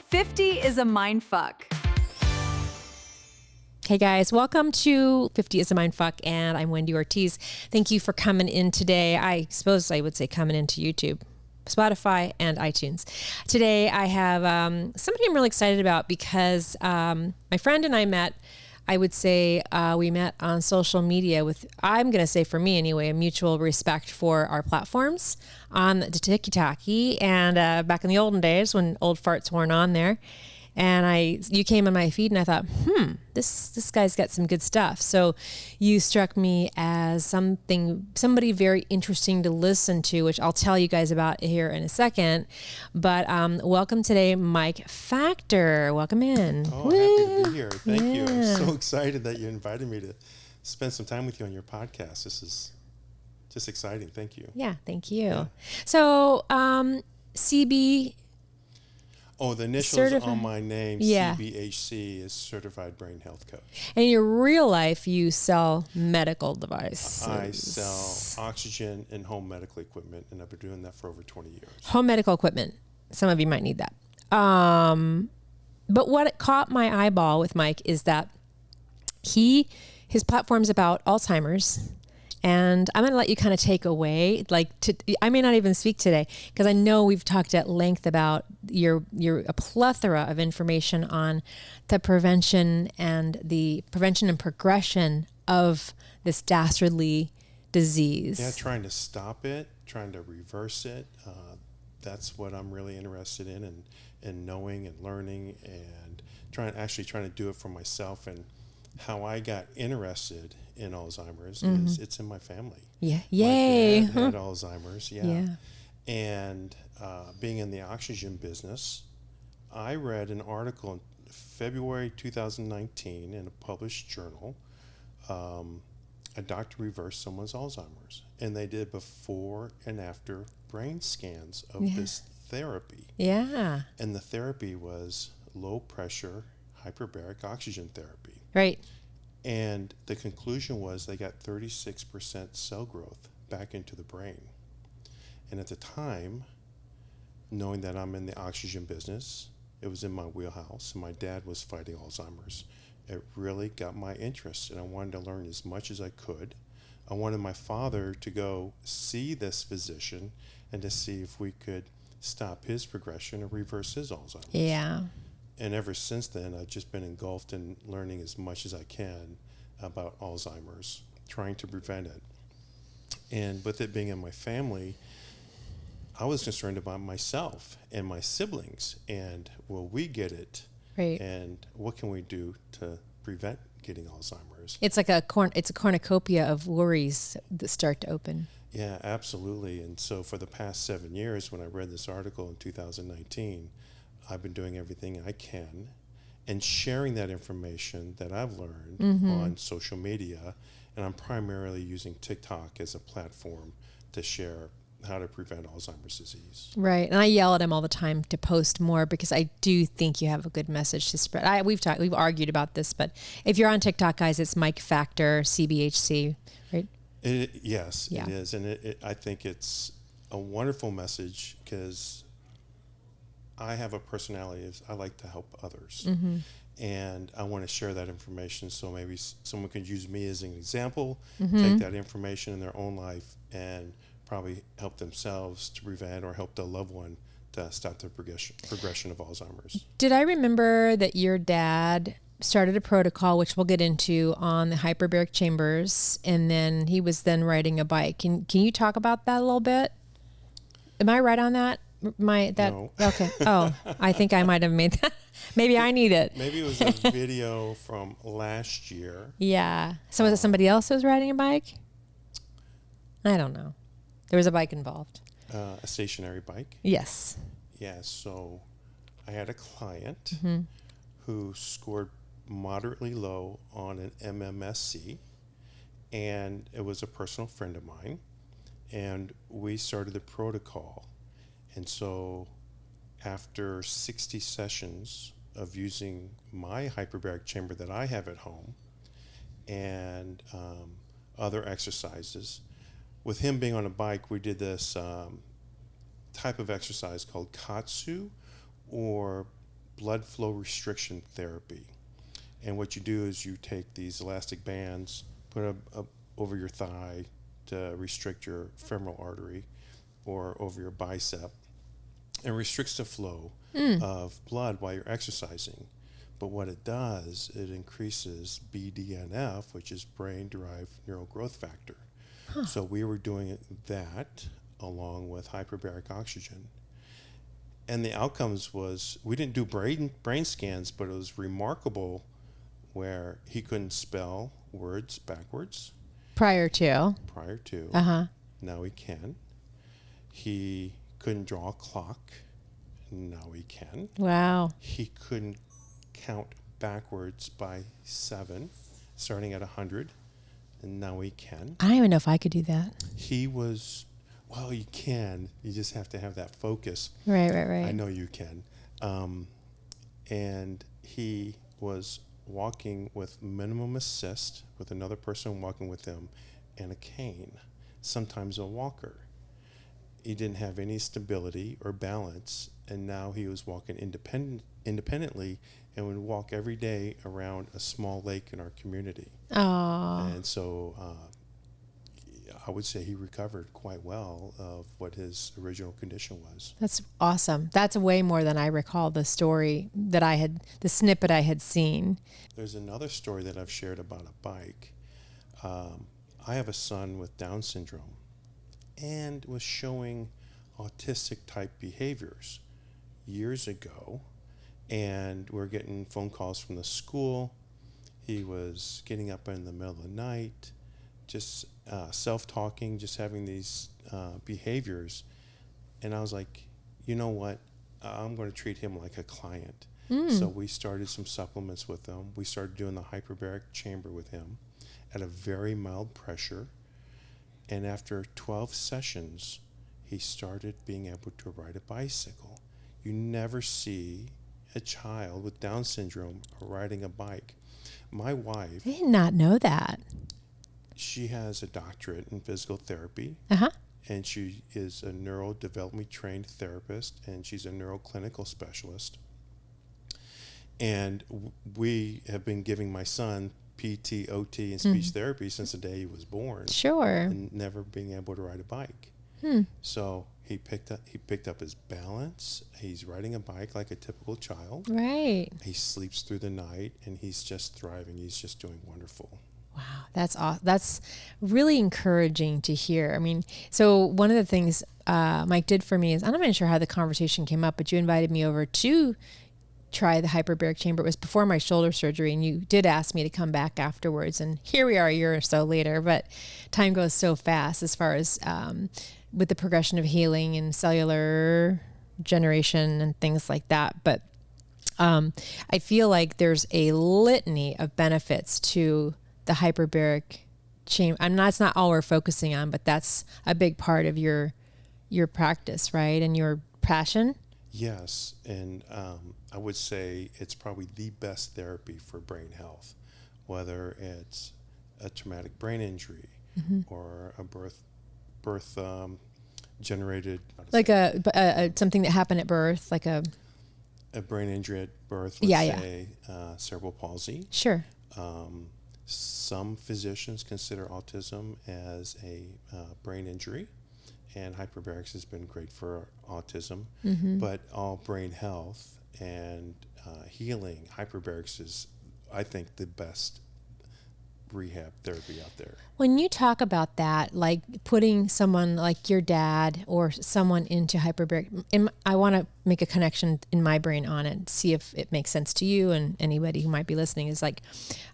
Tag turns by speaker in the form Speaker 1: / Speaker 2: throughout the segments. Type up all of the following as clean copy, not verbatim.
Speaker 1: 50 is a mindfuck.
Speaker 2: Hey guys, welcome to 50 is a Mindfuck, and I'm Wendy Ortiz. Thank you for coming in today. I suppose I would say coming into YouTube, Spotify, and iTunes. Today I have somebody I'm really excited about because my friend and I met, I would say we met on social media with, I'm going to say for me anyway, a mutual respect for our platforms on the TikTok and back in the olden days when old farts weren't on there. And you came on my feed and I thought, this guy's got some good stuff. So you struck me as somebody very interesting to listen to, which I'll tell you guys about here in a second. But welcome today, Mike Factor. Welcome in.
Speaker 3: Oh, happy to be here. Thank you. I'm so excited that you invited me to spend some time with you on your podcast. This is just exciting. Thank you.
Speaker 2: Yeah, thank you. Yeah. So CB...
Speaker 3: Oh, the initials on my name, CBHC, is Certified Brain Health Coach.
Speaker 2: And in your real life, you sell medical devices.
Speaker 3: I sell oxygen and home medical equipment, and I've been doing that for over 20 years.
Speaker 2: Home medical equipment. Some of you might need that. But what caught my eyeball with Mike is that his platform's about Alzheimer's. And I'm going to let you kind of take away, I may not even speak today because I know we've talked at length about a plethora of information on the prevention and progression of this dastardly disease.
Speaker 3: Yeah, trying to stop it, trying to reverse it. That's what I'm really interested in knowing and learning and trying to do it for myself. And how I got interested in Alzheimer's is it's in my family.
Speaker 2: Yeah. Yay.
Speaker 3: My dad had Alzheimer's. Yeah. And being in the oxygen business, I read an article in February 2019 in a published journal. A doctor reversed someone's Alzheimer's, and they did before and after brain scans of this therapy. Yeah. And the therapy was low pressure hyperbaric oxygen therapy.
Speaker 2: Right.
Speaker 3: And the conclusion was they got 36% cell growth back into the brain. And at the time, knowing that I'm in the oxygen business, it was in my wheelhouse, and my dad was fighting Alzheimer's. It really got my interest, and I wanted to learn as much as I could. I wanted my father to go see this physician and to see if we could stop his progression or reverse his Alzheimer's.
Speaker 2: Yeah.
Speaker 3: And ever since then, I've just been engulfed in learning as much as I can about Alzheimer's, trying to prevent it. And with it being in my family, I was concerned about myself and my siblings, and will we get it?
Speaker 2: Right.
Speaker 3: And what can we do to prevent getting Alzheimer's?
Speaker 2: It's like a cornucopia of worries that start to open.
Speaker 3: Yeah, absolutely. And so for the past 7 years, when I read this article in 2019, I've been doing everything I can and sharing that information that I've learned on social media. And I'm primarily using TikTok as a platform to share how to prevent Alzheimer's disease.
Speaker 2: Right. And I yell at him all the time to post more because I do think you have a good message to spread. We've argued about this, but if you're on TikTok, guys, it's Mike Factor, CBHC, right?
Speaker 3: Yes, it is. And I think it's a wonderful message because I have a personality is I like to help others, and I want to share that information. So maybe someone could use me as an example, take that information in their own life, and probably help themselves to prevent or help their loved one to stop the progression of Alzheimer's.
Speaker 2: Did I remember that your dad started a protocol, which we'll get into, on the hyperbaric chambers, and then he was then riding a bike? Can you talk about that a little bit? Am I right on that?
Speaker 3: No.
Speaker 2: Okay. Oh, I think I might have made that. Maybe I need it.
Speaker 3: Maybe it was a video from last year.
Speaker 2: Yeah. So was it somebody else who was riding a bike? I don't know. There was a bike involved.
Speaker 3: A stationary bike?
Speaker 2: Yes.
Speaker 3: Yeah. So I had a client who scored moderately low on an MMSC, and it was a personal friend of mine, and we started the protocol. And so after 60 sessions of using my hyperbaric chamber that I have at home and other exercises, with him being on a bike, we did this type of exercise called katsu, or blood flow restriction therapy. And what you do is you take these elastic bands, put them up over your thigh to restrict your femoral artery or over your bicep, and restricts the flow of blood while you're exercising. But what it does, it increases BDNF, which is brain-derived neural growth factor. So we were doing that along with hyperbaric oxygen. And the outcomes was, we didn't do brain scans, but it was remarkable where he couldn't spell words backwards.
Speaker 2: Prior to.
Speaker 3: Now he can. He couldn't draw a clock. Now he can.
Speaker 2: Wow.
Speaker 3: He couldn't count backwards by 7, starting at 100, and now he can.
Speaker 2: I don't even know if I could do that.
Speaker 3: He was, well, you can. You just have to have that focus.
Speaker 2: Right.
Speaker 3: I know you can. And he was walking with minimum assist, with another person walking with him, and a cane, sometimes a walker. He didn't have any stability or balance, and now he was walking independently and would walk every day around a small lake in our community. And so I would say he recovered quite well of what his original condition was.
Speaker 2: That's awesome. That's way more than I recall the story that I had, the snippet I had seen.
Speaker 3: There's another story that I've shared about a bike. I have a son with Down syndrome and was showing autistic type behaviors years ago. And we're getting phone calls from the school. He was getting up in the middle of the night, just self-talking, just having these behaviors. And I was like, you know what? I'm going to treat him like a client. So we started some supplements with him. We started doing the hyperbaric chamber with him at a very mild pressure. And after 12 sessions, he started being able to ride a bicycle. You never see a child with Down syndrome riding a bike. My wife...
Speaker 2: I did not know that.
Speaker 3: She has a doctorate in physical therapy. And she is a neurodevelopment trained therapist, and she's a neuroclinical specialist. And we have been giving my son PT, OT, and speech therapy since the day he was born.
Speaker 2: Sure.
Speaker 3: And never being able to ride a bike. So he picked up his balance. He's riding a bike like a typical child.
Speaker 2: Right.
Speaker 3: He sleeps through the night, and he's just thriving. He's just doing wonderful.
Speaker 2: Wow, that's awesome. That's really encouraging to hear. I mean, so one of the things Mike did for me is, I'm not even sure how the conversation came up, but you invited me over to try the hyperbaric chamber. It was before my shoulder surgery, and you did ask me to come back afterwards. And here we are a year or so later, but time goes so fast as far as with the progression of healing and cellular generation and things like that. But I feel like there's a litany of benefits to the hyperbaric chamber. That's not all we're focusing on, but that's a big part of your practice, right? And your passion.
Speaker 3: Yes, and I would say it's probably the best therapy for brain health, whether it's a traumatic brain injury or a birth generated,
Speaker 2: like a something that happened at birth, like a
Speaker 3: brain injury at birth. Let's say cerebral palsy.
Speaker 2: Sure.
Speaker 3: Some physicians consider autism as a brain injury, and hyperbarics has been great for autism. But all brain health and healing, hyperbarics is, I think, the best rehab therapy out there.
Speaker 2: When you talk about that, like putting someone like your dad or someone into hyperbaric, I want to make a connection in my brain on it, see if it makes sense to you and anybody who might be listening. Is like,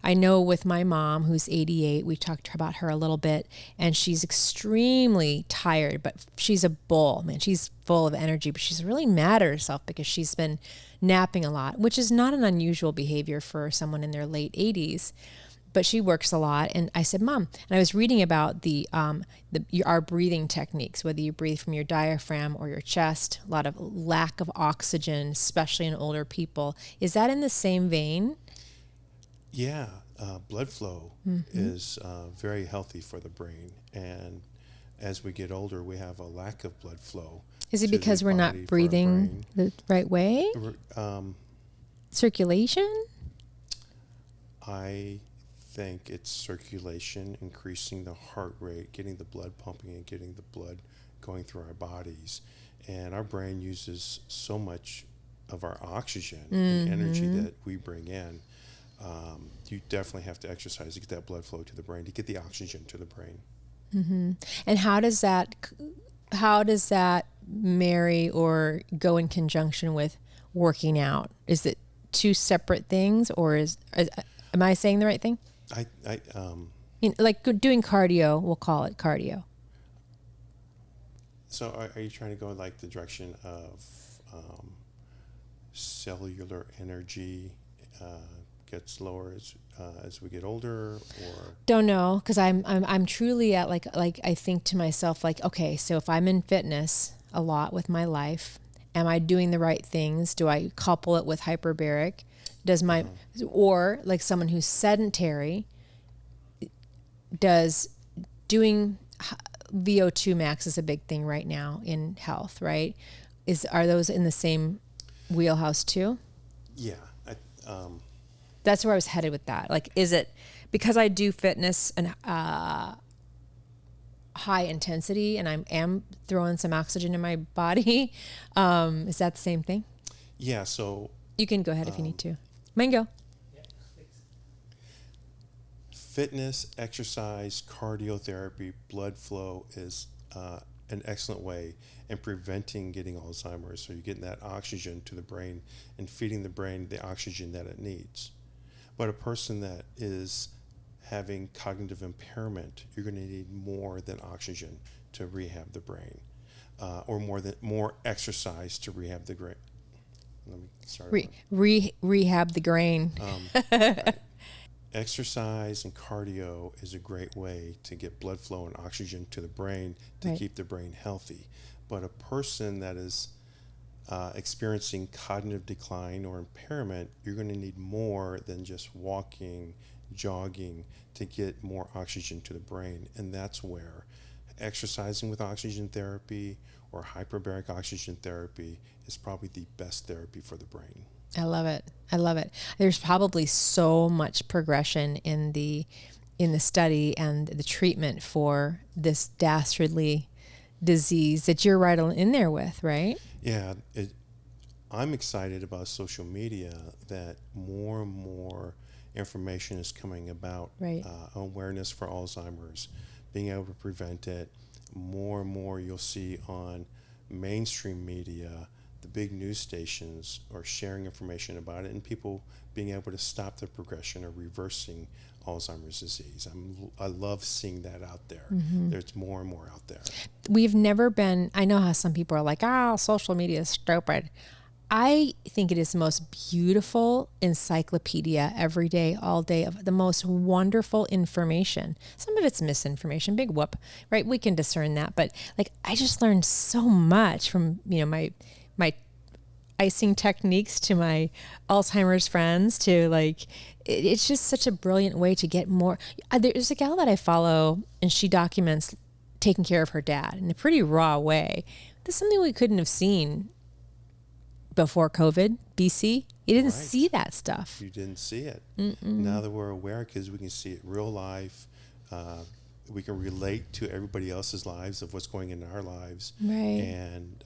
Speaker 2: I know with my mom, who's 88, we talked about her a little bit, and she's extremely tired, but she's a bull, man. She's full of energy, but she's really mad at herself because she's been napping a lot, which is not an unusual behavior for someone in their late 80s. But she works a lot. And I said, Mom, and I was reading about our breathing techniques, whether you breathe from your diaphragm or your chest, a lot of lack of oxygen, especially in older people. Is that in the same vein?
Speaker 3: Yeah, blood flow is very healthy for the brain. And as we get older, we have a lack of blood flow.
Speaker 2: Is it because we're not breathing the right way? circulation?
Speaker 3: I think it's circulation, increasing the heart rate, getting the blood pumping and getting the blood going through our bodies. And our brain uses so much of our oxygen and energy that we bring in. You definitely have to exercise to get that blood flow to the brain, to get the oxygen to the brain.
Speaker 2: And how does that marry or go in conjunction with working out? Is it two separate things, or am I saying the right thing? Like doing cardio, we'll call it cardio.
Speaker 3: So are you trying to go in like the direction of cellular energy gets lower as we get older, or?
Speaker 2: Don't know, because I'm truly at like I think to myself, like, okay, so if I'm in fitness a lot with my life, am I doing the right things? Do I couple it with hyperbaric? Or like someone who's sedentary, does doing VO2 max is a big thing right now in health, right? Are those in the same wheelhouse too?
Speaker 3: Yeah.
Speaker 2: That's where I was headed with that. Like, is it because I do fitness and high intensity and I am throwing some oxygen in my body? Is that the same thing?
Speaker 3: Yeah. So
Speaker 2: you can go ahead if you need to. Mango.
Speaker 3: Fitness, exercise, cardiotherapy, blood flow is an excellent way in preventing getting Alzheimer's. So you're getting that oxygen to the brain and feeding the brain the oxygen that it needs. But a person that is having cognitive impairment, you're going to need more than oxygen to rehab the brain, or more exercise to rehab the brain. Let me start.
Speaker 2: Rehab the grain.
Speaker 3: Right. Exercise and cardio is a great way to get blood flow and oxygen to the brain to keep the brain healthy. But a person that is experiencing cognitive decline or impairment, you're going to need more than just walking, jogging to get more oxygen to the brain. And that's where exercising with oxygen therapy or hyperbaric oxygen therapy is probably the best therapy for the brain.
Speaker 2: I love it. There's probably so much progression in the study and the treatment for this dastardly disease that you're right in there with, right?
Speaker 3: Yeah. I'm excited about social media that more and more information is coming about, awareness for Alzheimer's, being able to prevent it. More and more you'll see on mainstream media, the big news stations are sharing information about it, and people being able to stop the progression or reversing Alzheimer's disease. I love seeing that out there. There's more and more out there.
Speaker 2: We've never been, I know how some people are like, social media is stupid. I think it is the most beautiful encyclopedia every day, all day, of the most wonderful information. Some of it's misinformation, big whoop, right? We can discern that. But like, I just learned so much from, my icing techniques to my Alzheimer's friends to like, it's just such a brilliant way to get more. There's a gal that I follow and she documents taking care of her dad in a pretty raw way. That's something we couldn't have seen before COVID, BC. You didn't see that stuff.
Speaker 3: You didn't see it. Now that we're aware, because we can see it real life, we can relate to everybody else's lives of what's going in our lives.
Speaker 2: Right.
Speaker 3: And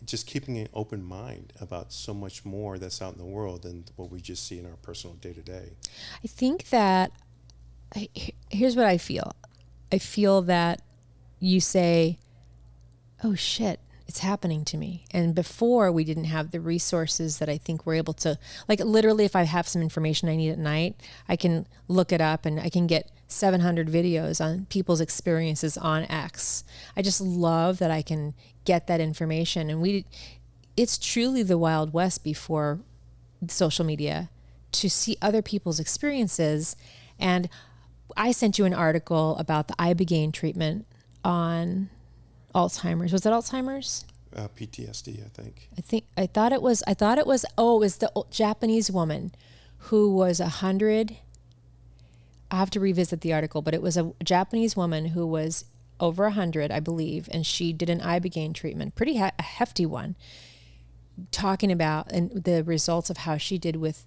Speaker 3: just keeping an open mind about so much more that's out in the world than what we just see in our personal day-to-day.
Speaker 2: I think that, here's what I feel. I feel that you say, oh shit, it's happening to me. And before, we didn't have the resources that I think we're able to, like literally if I have some information I need at night, I can look it up and I can get 700 videos on people's experiences on X. I just love that I can get that information. And it's truly the Wild West before social media to see other people's experiences. And I sent you an article about the ibogaine treatment on Alzheimer's. Was it Alzheimer's?
Speaker 3: PTSD, I think.
Speaker 2: I thought it was the Japanese woman who was 100. I have to revisit the article, but it was a Japanese woman who was over 100, I believe, and she did an ibogaine treatment, pretty hefty one. talking about and the results of how she did with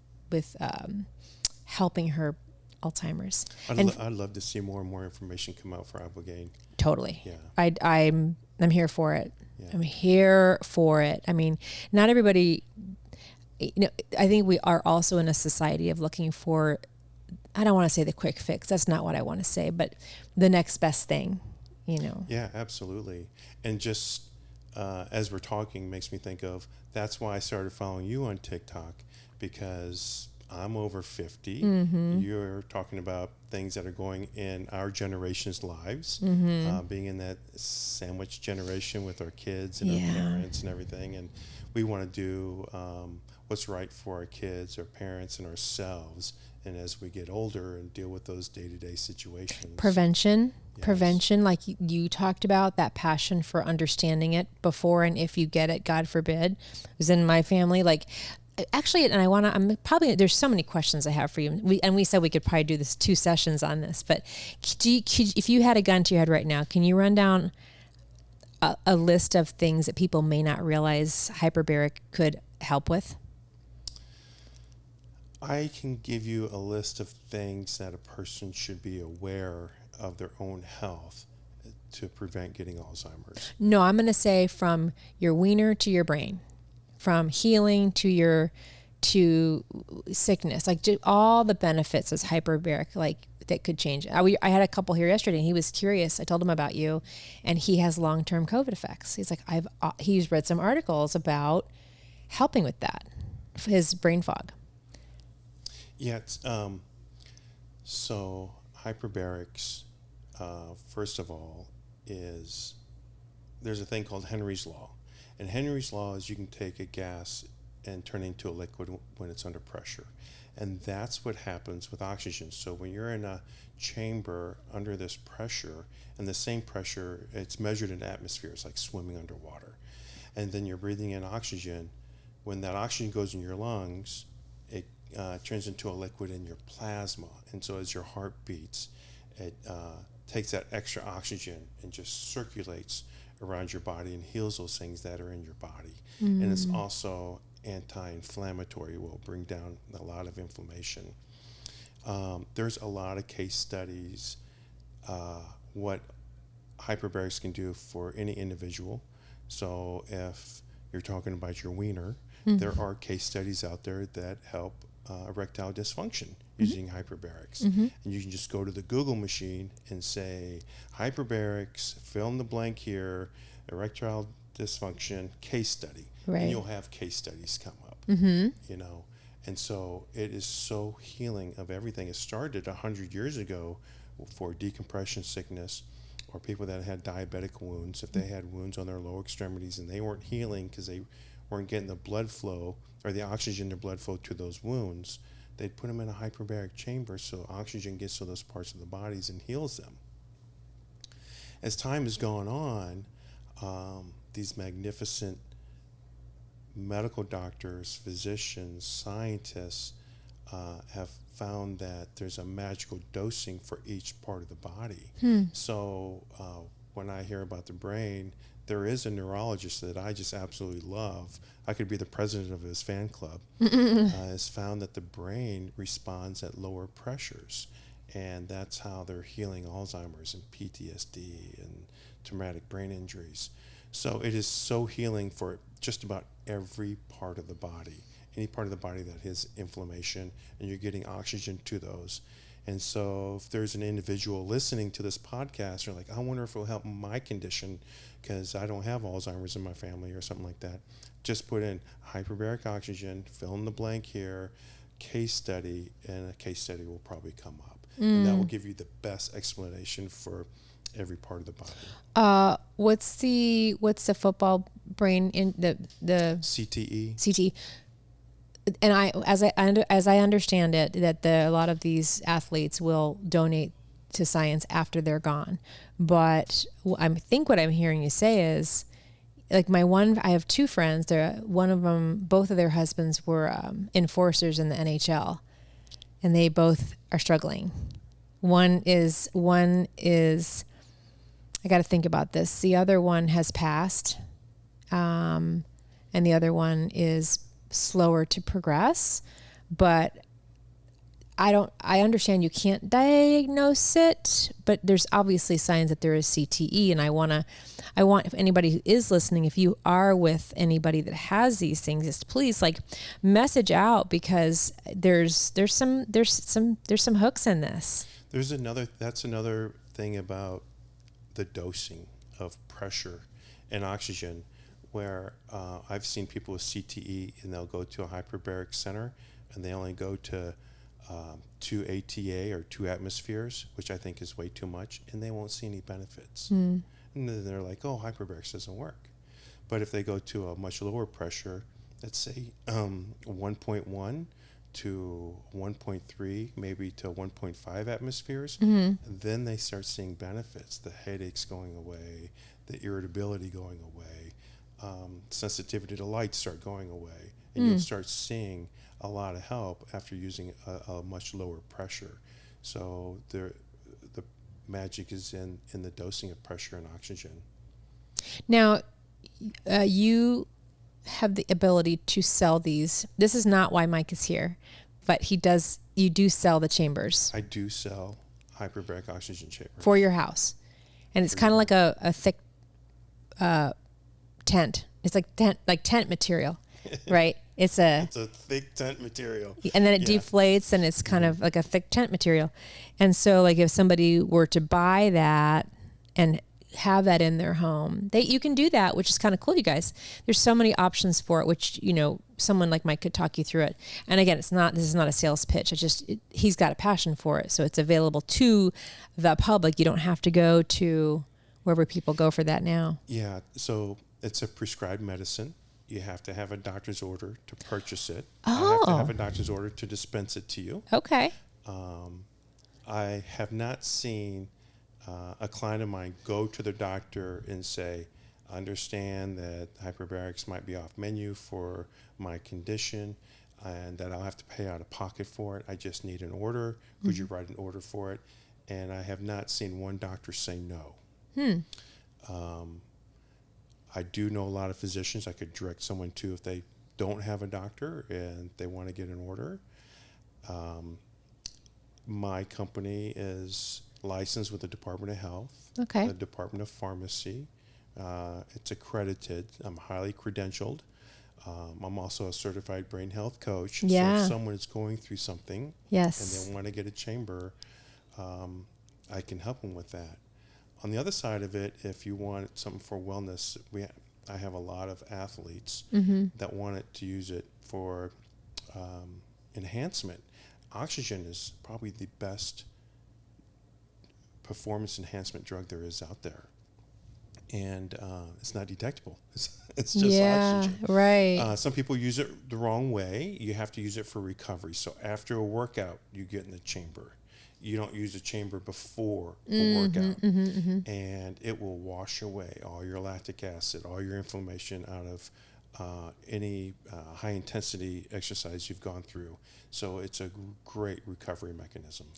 Speaker 2: helping her Alzheimer's.
Speaker 3: I'd love to see more and more information come out for Ibogaine.
Speaker 2: Totally.
Speaker 3: Yeah.
Speaker 2: I'm here for it.
Speaker 3: Yeah.
Speaker 2: I'm here for it. I mean, not everybody, I think we are also in a society of looking for, I don't want to say the quick fix. That's not what I want to say, but the next best thing,
Speaker 3: Yeah, absolutely. And just as we're talking makes me think of, that's why I started following you on TikTok, because I'm over 50. Mm-hmm. You're talking about things that are going in our generation's lives, being in that sandwich generation with our kids and our parents and everything. And we want to do what's right for our kids, our parents, and ourselves. And as we get older and deal with those day-to-day situations.
Speaker 2: Prevention, like you talked about, that passion for understanding it before and if you get it, God forbid, was in my family. Like, actually, and there's so many questions I have for you. We said we could probably do this 2 sessions on this, but if you had a gun to your head right now, can you run down a list of things that people may not realize hyperbaric could help with?
Speaker 3: I can give you a list of things that a person should be aware of their own health to prevent getting Alzheimer's.
Speaker 2: No, I'm going to say from your wiener to your brain, from healing to sickness, like all the benefits as hyperbaric, like that could change. I had a couple here yesterday, and he was curious. I told him about you, and he has long-term COVID effects. He's like, he's read some articles about helping with that, his brain fog.
Speaker 3: Yeah, so hyperbarics, first of all, there's a thing called Henry's Law. And Henry's Law is you can take a gas and turn it into a liquid when it's under pressure. And that's what happens with oxygen. So when you're in a chamber under this pressure, and the same pressure, it's measured in atmosphere, it's like swimming underwater. And then you're breathing in oxygen. When that oxygen goes in your lungs, it turns into a liquid in your plasma. And so as your heart beats, it takes that extra oxygen and just circulates around your body and heals those things that are in your body. And it's also anti-inflammatory, will bring down a lot of inflammation. There's a lot of case studies what hyperbarics can do for any individual. So if you're talking about your wiener, there are case studies out there that help erectile dysfunction using hyperbarics. And you can just go to the Google machine and say, hyperbarics, fill in the blank here, erectile dysfunction, case study.
Speaker 2: Right.
Speaker 3: And you'll have case studies come up, And so it is so healing of everything. It started 100 years ago for decompression sickness or people that had diabetic wounds. If they had wounds on their lower extremities and they weren't healing because they weren't getting the blood flow or the oxygen to blood flow to those wounds, they'd put them in a hyperbaric chamber so oxygen gets to those parts of the bodies and heals them. As time has gone on, these magnificent medical doctors, physicians, scientists have found that there's a magical dosing for each part of the body. So when I hear about the brain, there is a neurologist that I just absolutely love. I could be the president of his fan club. Has found that the brain responds at lower pressures, and that's how they're healing Alzheimer's and PTSD and traumatic brain injuries. So it is so healing for just about every part of the body, any part of the body that has inflammation, and you're getting oxygen to those. And so if there's an individual listening to this podcast, you're like, I wonder if it'll help my condition because I don't have Alzheimer's in my family or something like that. Just put in hyperbaric oxygen, fill in the blank here, case study, and a case study will probably come up. And that will give you the best explanation for every part of the body.
Speaker 2: What's the football brain in the
Speaker 3: CTE?
Speaker 2: CTE. And as I understand it, that a lot of these athletes will donate to science after they're gone. But I think what I'm hearing you say is, like I have 2 friends. One of them, both of their husbands were enforcers in the NHL, and they both are struggling. One is. I got to think about this. The other one has passed. and the other one is slower to progress. But I understand you can't diagnose it, but there's obviously signs that there is CTE. And I want if anybody who is listening, if you are with anybody that has these things, just please like message out, because there's some hooks in this.
Speaker 3: That's another thing about the dosing of pressure and oxygen, where I've seen people with CTE and they'll go to a hyperbaric center and they only go to 2 ATA or 2 atmospheres, which I think is way too much, and they won't see any benefits. And then they're like, oh, hyperbaric doesn't work. But if they go to a much lower pressure, let's say 1.1 to 1.3, maybe to 1.5 atmospheres, then they start seeing benefits, the headaches going away, the irritability going away, sensitivity to light start going away, and you'll start seeing a lot of help after using a much lower pressure. So the magic is in the dosing of pressure and oxygen. Now,
Speaker 2: you have the ability to sell these. This is not why Mike is here, but you do sell the chambers.
Speaker 3: I do sell hyperbaric oxygen chambers.
Speaker 2: For your house. And it's kind of like a thick tent. It's like tent material, right? It's a
Speaker 3: thick tent material.
Speaker 2: And then it deflates, and it's kind of like a thick tent material. And so like if somebody were to buy that and have that in their home, you can do that, which is kind of cool, you guys. There's so many options for it, which, someone like Mike could talk you through it. And again, this is not a sales pitch. He's got a passion for it. So it's available to the public. You don't have to go to wherever people go for that now.
Speaker 3: Yeah. So it's a prescribed medicine. You have to have a doctor's order to purchase it. I have to have a doctor's order to dispense it to you.
Speaker 2: Okay.
Speaker 3: I have not seen a client of mine go to the doctor and say, I understand that hyperbarics might be off menu for my condition and that I'll have to pay out of pocket for it. I just need an order. Could you write an order for it? And I have not seen one doctor say no. I do know a lot of physicians I could direct someone to if they don't have a doctor and they want to get an order. My company is licensed with the Department of Health, the Department of Pharmacy. It's accredited. I'm highly credentialed. I'm also a certified brain health coach.
Speaker 2: Yeah.
Speaker 3: So if someone is going through something and they want to get a chamber, I can help them with that. On the other side of it, if you want something for wellness, I have a lot of athletes that want to use it for enhancement. Oxygen is probably the best performance enhancement drug there is out there. And it's not detectable. It's just oxygen.
Speaker 2: Right.
Speaker 3: Some people use it the wrong way. You have to use it for recovery. So after a workout, you get in the chamber. You don't use the chamber before a workout. And it will wash away all your lactic acid, all your inflammation out of any high-intensity exercise you've gone through. So it's a great recovery mechanism.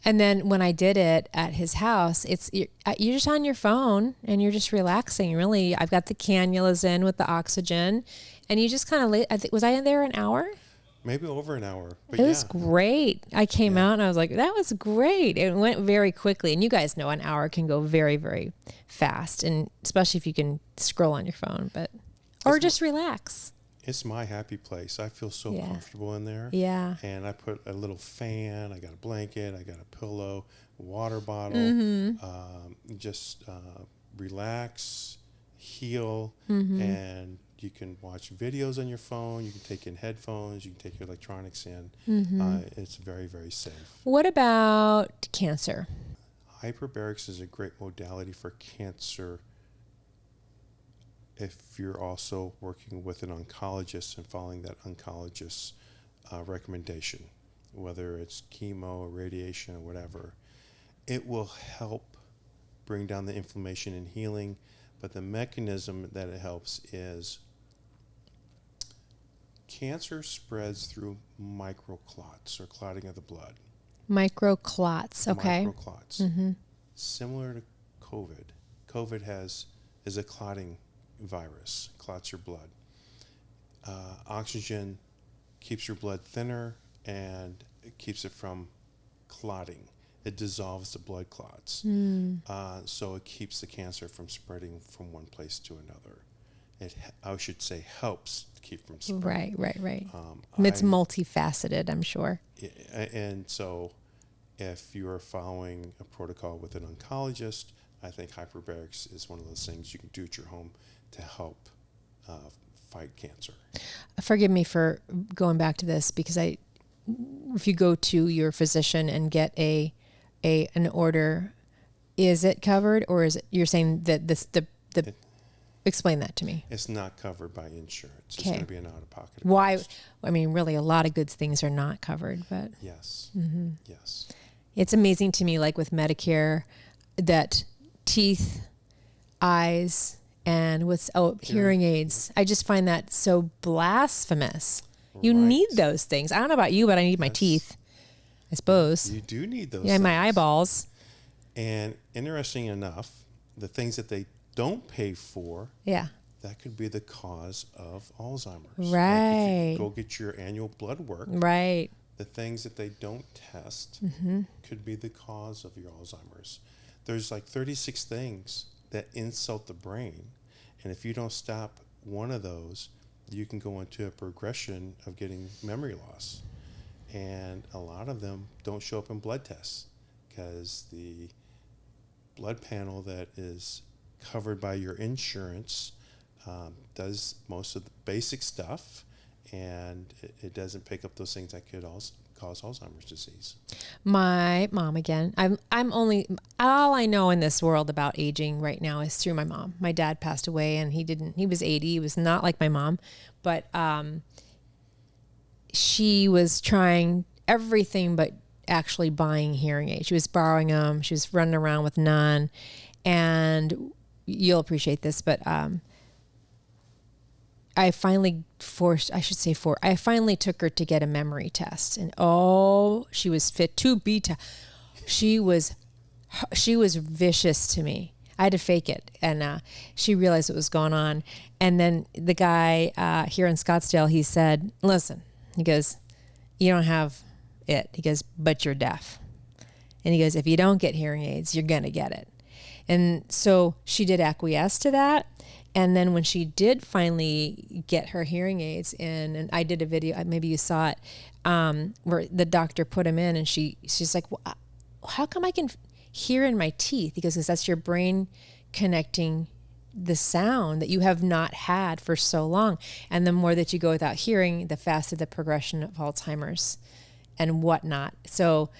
Speaker 2: And then when I did it at his house, you're just on your phone and you're just relaxing. Really, I've got the cannulas in with the oxygen, and you just kind of was I in there an hour?
Speaker 3: Maybe over an hour. But
Speaker 2: it was great. I came out and I was like, that was great. It went very quickly. And you guys know an hour can go very, very fast, and especially if you can scroll on your phone, or just relax.
Speaker 3: It's my happy place. I feel so comfortable in there.
Speaker 2: Yeah.
Speaker 3: And I put a little fan, I got a blanket, I got a pillow, a water bottle, just relax, heal, and you can watch videos on your phone, you can take in headphones, you can take your electronics in. It's very, very safe.
Speaker 2: What about cancer?
Speaker 3: Hyperbarics is a great modality for cancer if you're also working with an oncologist and following that oncologist's recommendation, whether it's chemo or radiation or whatever. It will help bring down the inflammation and healing, but the mechanism that it helps is cancer spreads through microclots or clotting of the blood.
Speaker 2: Microclots, okay.
Speaker 3: Microclots. Similar to COVID. COVID is a clotting virus, clots your blood. Oxygen keeps your blood thinner and it keeps it from clotting. It dissolves the blood clots. So it keeps the cancer from spreading from one place to another. I should say, helps keep from spreading.
Speaker 2: Right. It's multifaceted, I'm sure.
Speaker 3: And so if you are following a protocol with an oncologist, I think hyperbarics is one of those things you can do at your home to help fight cancer.
Speaker 2: Forgive me for going back to this, because if you go to your physician and get an order, is it covered, or is it, you're saying that explain that to me.
Speaker 3: It's not covered by insurance. It's going to be an out-of-pocket.
Speaker 2: Why? I mean, really, a lot of good things are not covered, but
Speaker 3: yes, yes.
Speaker 2: It's amazing to me, like with Medicare, that teeth, eyes, and hearing aids. I just find that so blasphemous. You need those things. I don't know about you, but I need my teeth, I suppose.
Speaker 3: You do need those.
Speaker 2: Yeah,
Speaker 3: things.
Speaker 2: My eyeballs.
Speaker 3: And interesting enough, the things that they don't pay for, that could be the cause of Alzheimer's.
Speaker 2: Right.
Speaker 3: Like if you go get your annual blood work.
Speaker 2: Right.
Speaker 3: The things that they don't test could be the cause of your Alzheimer's. There's like 36 things that insult the brain. And if you don't stop one of those, you can go into a progression of getting memory loss. And a lot of them don't show up in blood tests because the blood panel that is covered by your insurance does most of the basic stuff, and it doesn't pick up those things that could also cause Alzheimer's disease.
Speaker 2: My mom, again, all I know in this world about aging right now is through my mom. My dad passed away and he was 80. He was not like my mom, but she was trying everything but actually buying hearing aids. She was borrowing them. She was running around with none. And you'll appreciate this, but I finally took her to get a memory test, and she was fit to be she was vicious to me. I had to fake it, and she realized what was going on. And then the guy here in Scottsdale, he said, listen, he goes, you don't have it. He goes, but you're deaf. And he goes, if you don't get hearing aids, you're going to get it. And so she did acquiesce to that. And then when she did finally get her hearing aids in, and I did a video, maybe you saw it, where the doctor put them in, and she's like, well, how come I can hear in my teeth? He goes, because that's your brain connecting the sound that you have not had for so long. And the more that you go without hearing, the faster the progression of Alzheimer's and whatnot. So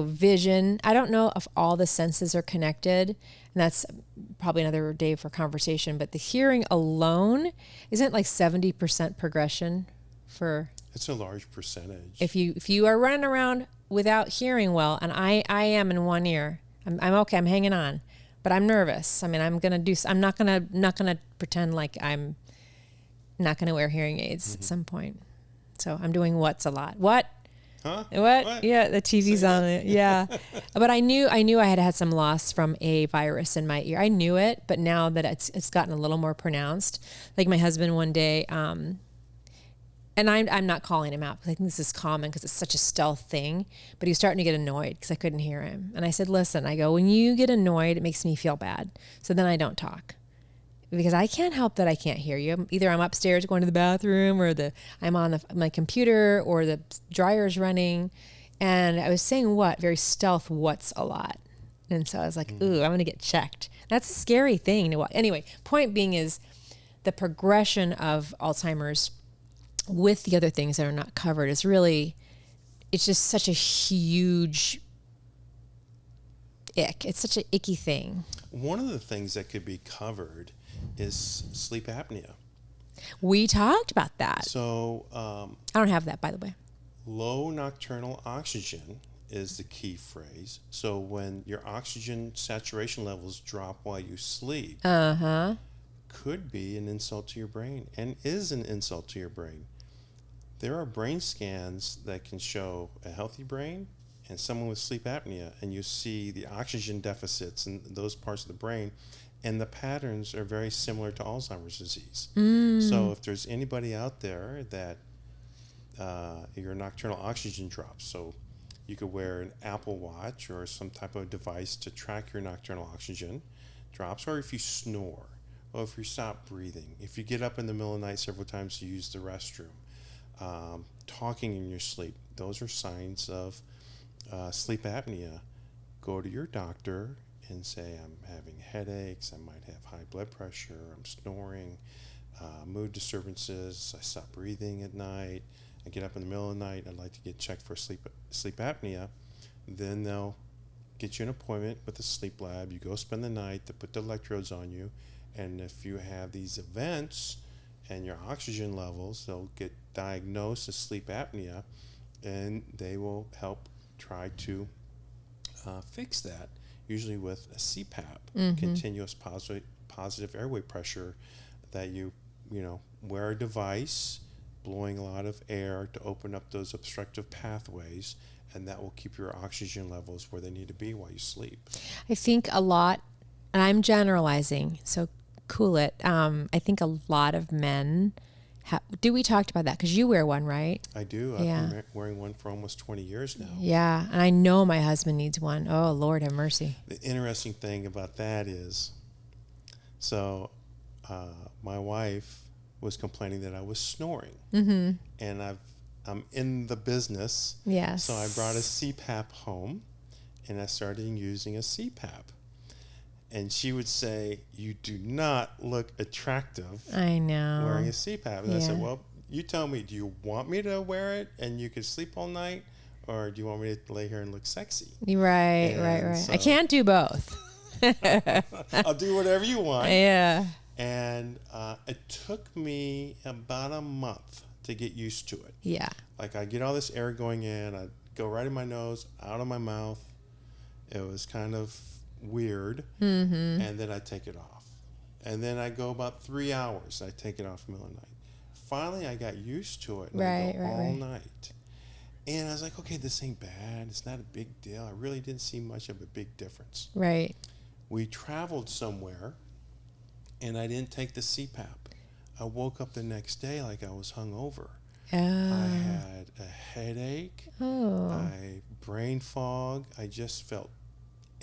Speaker 2: vision, I don't know if all the senses are connected, and that's probably another day for conversation, but the hearing alone isn't like 70% progression for...
Speaker 3: It's a large percentage.
Speaker 2: If you are running around without hearing well, and I am in one ear, I'm okay, I'm hanging on, but I'm nervous. I mean, I'm not gonna pretend like I'm not gonna wear hearing aids at some point. So I'm doing what's a lot. What?
Speaker 3: Huh?
Speaker 2: What? Yeah, the TV's on it. Yeah. But I knew I had some loss from a virus in my ear. I knew it, but now that it's gotten a little more pronounced. Like my husband one day, and I'm not calling him out because I think this is common because it's such a stealth thing, but he was starting to get annoyed because I couldn't hear him. And I said, listen, I go, when you get annoyed, it makes me feel bad. So then I don't talk. Because I can't help that I can't hear you. Either I'm upstairs going to the bathroom, or I'm on my computer, or the dryer's running. And I was saying very stealth what's a lot. And so I was like, ooh, I'm going to get checked. That's a scary thing to watch. Anyway, point being is the progression of Alzheimer's with the other things that are not covered is really, it's just such a huge ick. It's such an icky thing.
Speaker 3: One of the things that could be covered is sleep apnea.
Speaker 2: We talked about that.
Speaker 3: So
Speaker 2: I don't have that, by the way.
Speaker 3: Low nocturnal oxygen is the key phrase. So when your oxygen saturation levels drop while you sleep, could be an insult to your brain, and is an insult to your brain. There are brain scans that can show a healthy brain and someone with sleep apnea, and you see the oxygen deficits in those parts of the brain, And the patterns are very similar to Alzheimer's disease. So if there's anybody out there that your nocturnal oxygen drops, so you could wear an Apple Watch or some type of device to track your nocturnal oxygen drops, or if you snore, or if you stop breathing, if you get up in the middle of the night several times to use the restroom, talking in your sleep, those are signs of sleep apnea. Go to your doctor and say, I'm having headaches, I might have high blood pressure, I'm snoring, mood disturbances, I stop breathing at night, I get up in the middle of the night, I'd like to get checked for sleep apnea. Then they'll get you an appointment with the sleep lab. You go spend the night, they put the electrodes on you, and if you have these events and your oxygen levels, they'll get diagnosed as sleep apnea, and they will help try to fix that, usually with a CPAP, continuous positive airway pressure, that you wear a device blowing a lot of air to open up those obstructive pathways, and that will keep your oxygen levels where they need to be while you sleep.
Speaker 2: I think a lot, and I'm generalizing, so cool it. I think a lot of men we talked about that because you wear one, right?
Speaker 3: I do.
Speaker 2: Yeah.
Speaker 3: I've been wearing one for almost 20 years now.
Speaker 2: Yeah, and I know my husband needs one. Oh, Lord have mercy.
Speaker 3: The interesting thing about that is, so my wife was complaining that I was snoring, and I'm in the business.
Speaker 2: Yes.
Speaker 3: So I brought a CPAP home, and I started using a CPAP. And she would say, "You do not look attractive."
Speaker 2: I know.
Speaker 3: Wearing a CPAP. And I said, "Well, you tell me, do you want me to wear it and you can sleep all night, or do you want me to lay here and look sexy?"
Speaker 2: Right.
Speaker 3: So
Speaker 2: I can't do both.
Speaker 3: I'll do whatever you want.
Speaker 2: Yeah.
Speaker 3: And it took me about a month to get used to it.
Speaker 2: Yeah.
Speaker 3: Like I get all this air going in, I go right in my nose, out of my mouth. It was kind of weird, and then I take it off, and then I go about 3 hours. I take it off in the middle of the night. Finally, I got used to it, and I go all night. And I was like, okay, this ain't bad. It's not a big deal. I really didn't see much of a big difference.
Speaker 2: Right.
Speaker 3: We traveled somewhere, and I didn't take the CPAP. I woke up the next day like I was hungover. I had a headache, brain fog. I just felt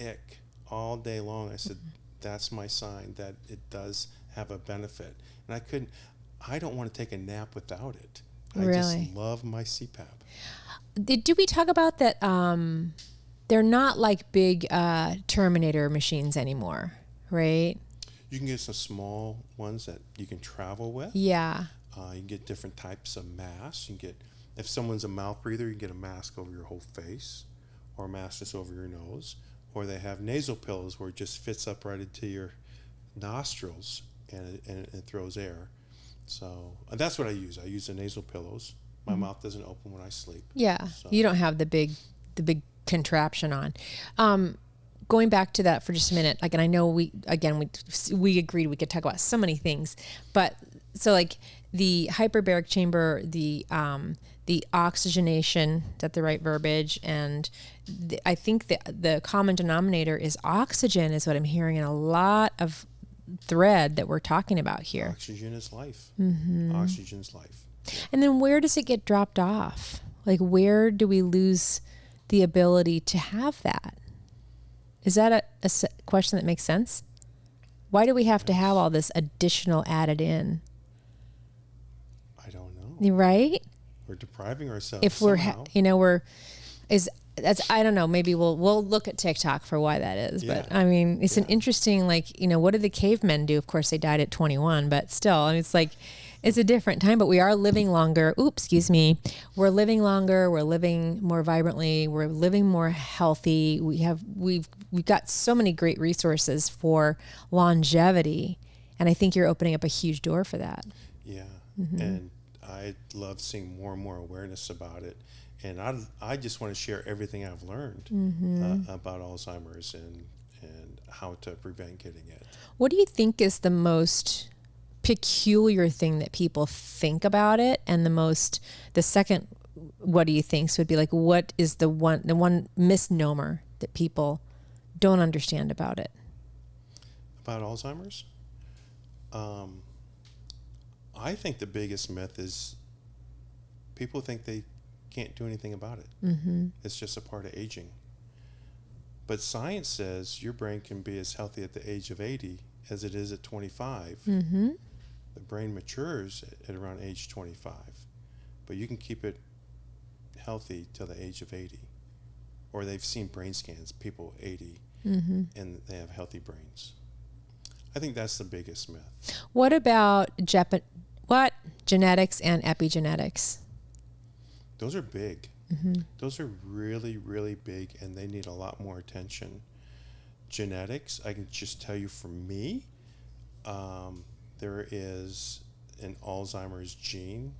Speaker 3: ick all day long. I said, that's my sign that it does have a benefit. And I don't want to take a nap without it. I just love my CPAP.
Speaker 2: Did we talk about that? They're not like big Terminator machines anymore, right?
Speaker 3: You can get some small ones that you can travel with.
Speaker 2: Yeah.
Speaker 3: You can get different types of masks. You can get, if someone's a mouth breather, you can get a mask over your whole face, or a mask just over your nose. Or they have nasal pillows where it just fits up right into your nostrils and it throws air. So that's what I use. I use the nasal pillows. My mouth doesn't open when I sleep.
Speaker 2: Yeah,
Speaker 3: so.
Speaker 2: You don't have the big contraption on. Going back to that for just a minute, like, and I know we agreed we could talk about so many things, but so like the hyperbaric chamber, the oxygenation, is that the right verbiage? And I think the common denominator is oxygen is what I'm hearing in a lot of thread that we're talking about here.
Speaker 3: Oxygen is life. Oxygen's life.
Speaker 2: And then where does it get dropped off? Like, where do we lose the ability to have that? Is that a question that makes sense? Why do we have to have all this additional added in?
Speaker 3: I don't know.
Speaker 2: Right?
Speaker 3: We're depriving ourselves.
Speaker 2: If we're, I don't know. Maybe we'll look at TikTok for why that is.
Speaker 3: Yeah.
Speaker 2: But I mean, it's an interesting, like, what did the cavemen do? Of course, they died at 21, but still, I mean, it's like, it's a different time, but we are living longer. Oops, excuse me. We're living longer. We're living more vibrantly. We're living more healthy. We've got so many great resources for longevity. And I think you're opening up a huge door for that.
Speaker 3: Yeah. And I love seeing more and more awareness about it. And I just want to share everything I've learned about Alzheimer's and how to prevent getting it.
Speaker 2: What do you think is the most peculiar thing that people think about it? And the second, what do you think? So would be like, what is the one misnomer that people don't understand about it?
Speaker 3: about Alzheimer's? I think the biggest myth is people think they can't do anything about it.
Speaker 2: Mm-hmm.
Speaker 3: It's just a part of aging. But science says your brain can be as healthy at the age of 80 as it is at 25.
Speaker 2: Mm-hmm.
Speaker 3: The brain matures at around age 25, but you can keep it healthy till the age of 80. Or they've seen brain scans, people 80,
Speaker 2: Mm-hmm.
Speaker 3: and they have healthy brains. I think that's the biggest myth.
Speaker 2: What about genetics and epigenetics?
Speaker 3: Those are big.
Speaker 2: Mm-hmm.
Speaker 3: Those are really, really big, and they need a lot more attention. Genetics, I can just tell you for me, there is an Alzheimer's gene,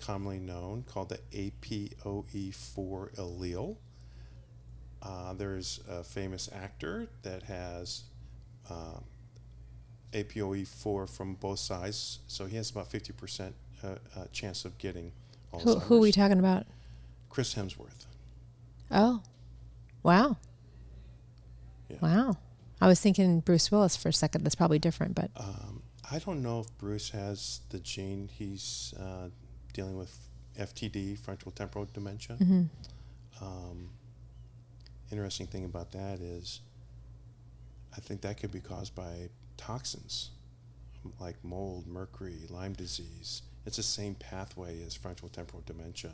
Speaker 3: commonly known, called the APOE4 allele. There's a famous actor that has APOE4 from both sides, so he has about 50% chance of getting Alzheimer's.
Speaker 2: Who are we talking about?
Speaker 3: Chris Hemsworth.
Speaker 2: Oh, wow.
Speaker 3: Yeah.
Speaker 2: Wow. I was thinking Bruce Willis for a second. That's probably different, but
Speaker 3: I don't know if Bruce has the gene. He's dealing with FTD, frontal temporal dementia.
Speaker 2: mm-hmm.
Speaker 3: Interesting thing about that is I think that could be caused by toxins like mold, mercury, Lyme disease. It's the same pathway as frontal temporal dementia.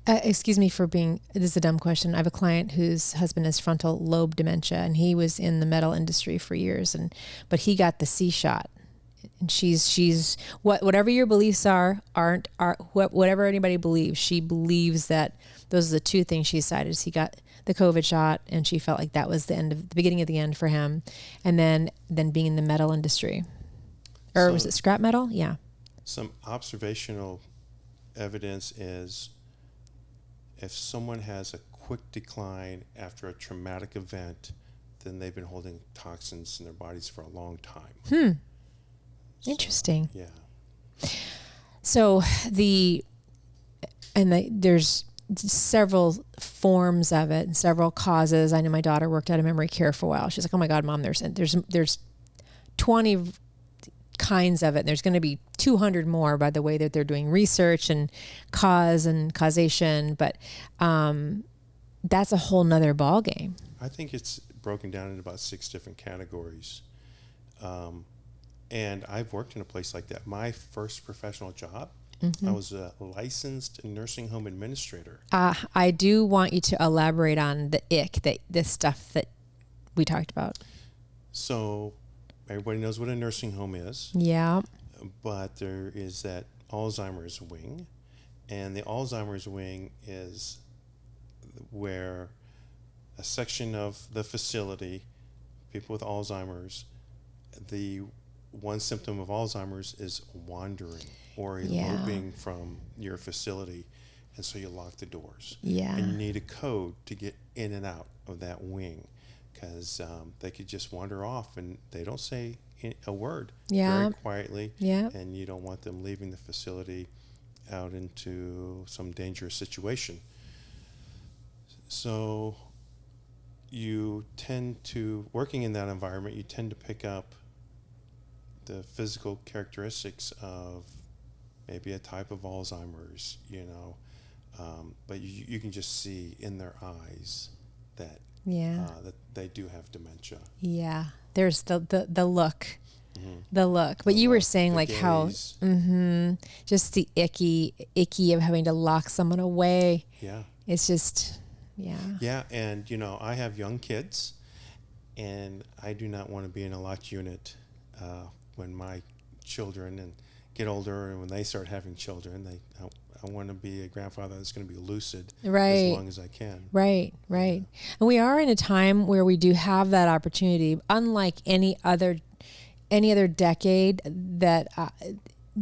Speaker 2: Excuse me for being, this is a dumb question. I have a client whose husband has frontal lobe dementia, and he was in the metal industry for years, but he got the C shot. And she's whatever your beliefs are whatever anybody believes, she believes that those are the two things she decided. He got the COVID shot, and she felt like that was the beginning of the end for him. And then being in the metal industry, or was it scrap metal? Yeah.
Speaker 3: Some observational evidence is if someone has a quick decline after a traumatic event, then they've been holding toxins in their bodies for a long time.
Speaker 2: Interesting.
Speaker 3: Yeah.
Speaker 2: So there's several forms of it and several causes. I know my daughter worked out of memory care for a while. She's like, "Oh my God, Mom, there's 20 kinds of it. And there's going to be 200 more by the way that they're doing research and cause and causation." But that's a whole nother ball game.
Speaker 3: I think it's broken down into about 6 different categories. And I've worked in a place like that. My first professional job, I was a licensed nursing home administrator.
Speaker 2: I do want you to elaborate on the stuff that we talked about.
Speaker 3: So everybody knows what a nursing home is.
Speaker 2: Yeah.
Speaker 3: But there is that Alzheimer's wing. And the Alzheimer's wing is where a section of the facility, people with Alzheimer's, the one symptom of Alzheimer's is wandering or eloping from your facility, and so you lock the doors.
Speaker 2: Yeah.
Speaker 3: And you need a code to get in and out of that wing, because they could just wander off and they don't say a word. Very quietly.
Speaker 2: Yeah.
Speaker 3: And you don't want them leaving the facility out into some dangerous situation. So you tend to, working in that environment, you tend to pick up the physical characteristics of maybe a type of Alzheimer's, but you can just see in their eyes that that they do have dementia.
Speaker 2: Yeah, there's the look,
Speaker 3: Mm-hmm.
Speaker 2: the look. But you were saying like
Speaker 3: gaze.
Speaker 2: how, just the icky of having to lock someone away.
Speaker 3: Yeah.
Speaker 2: It's just,
Speaker 3: Yeah, and I have young kids, and I do not want to be in a locked unit when my children get older, and when they start having children. I want to be a grandfather that's going to be lucid as long as I can.
Speaker 2: Right. And we are in a time where we do have that opportunity, unlike any other decade that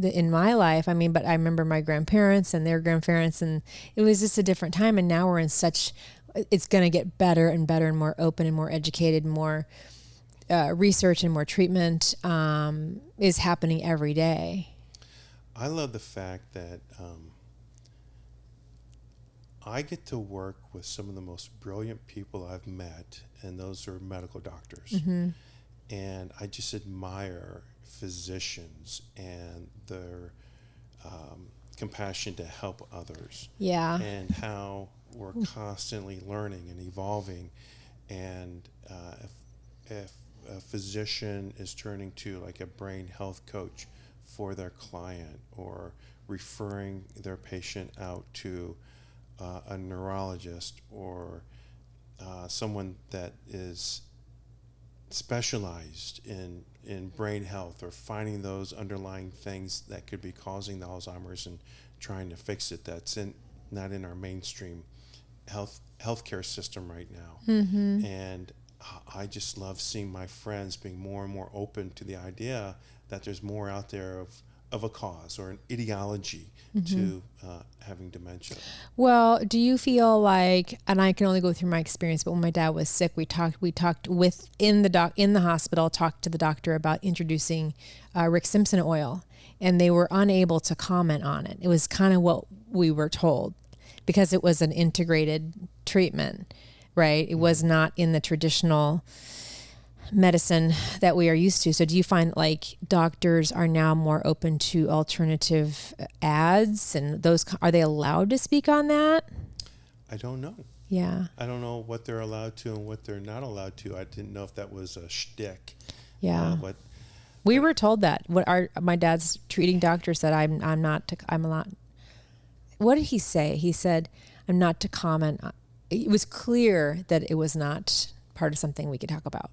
Speaker 2: in my life. I mean, but I remember my grandparents and their grandparents, and it was just a different time. And now we're in it's going to get better and better and more open and more educated, more research and more treatment is happening every day.
Speaker 3: I love the fact that I get to work with some of the most brilliant people I've met, and those are medical doctors.
Speaker 2: Mm-hmm.
Speaker 3: And I just admire physicians and their compassion to help others.
Speaker 2: Yeah.
Speaker 3: And how we're constantly learning and evolving. And if a physician is turning to like a brain health coach for their client, or referring their patient out to a neurologist, or someone that is specialized in brain health, or finding those underlying things that could be causing the Alzheimer's and trying to fix it, that's not in our mainstream healthcare system right now. And I just love seeing my friends being more and more open to the idea that there's more out there of a cause or an ideology to having dementia.
Speaker 2: Well, do you feel like, and I can only go through my experience, but when my dad was sick, we talked in the hospital, talked to the doctor about introducing Rick Simpson oil, and they were unable to comment on it. It was kind of what we were told, because it was an integrated treatment, right? It was not in the traditional medicine that we are used to. So do you find like doctors are now more open to alternative ads, and those, are they allowed to speak on that?
Speaker 3: I don't know.
Speaker 2: Yeah.
Speaker 3: I don't know what they're allowed to and what they're not allowed to. I didn't know if that was a shtick.
Speaker 2: Yeah. We were told that. My dad's treating doctor said, I'm not. What did he say? He said, I'm not to comment. It was clear that it was not part of something we could talk about.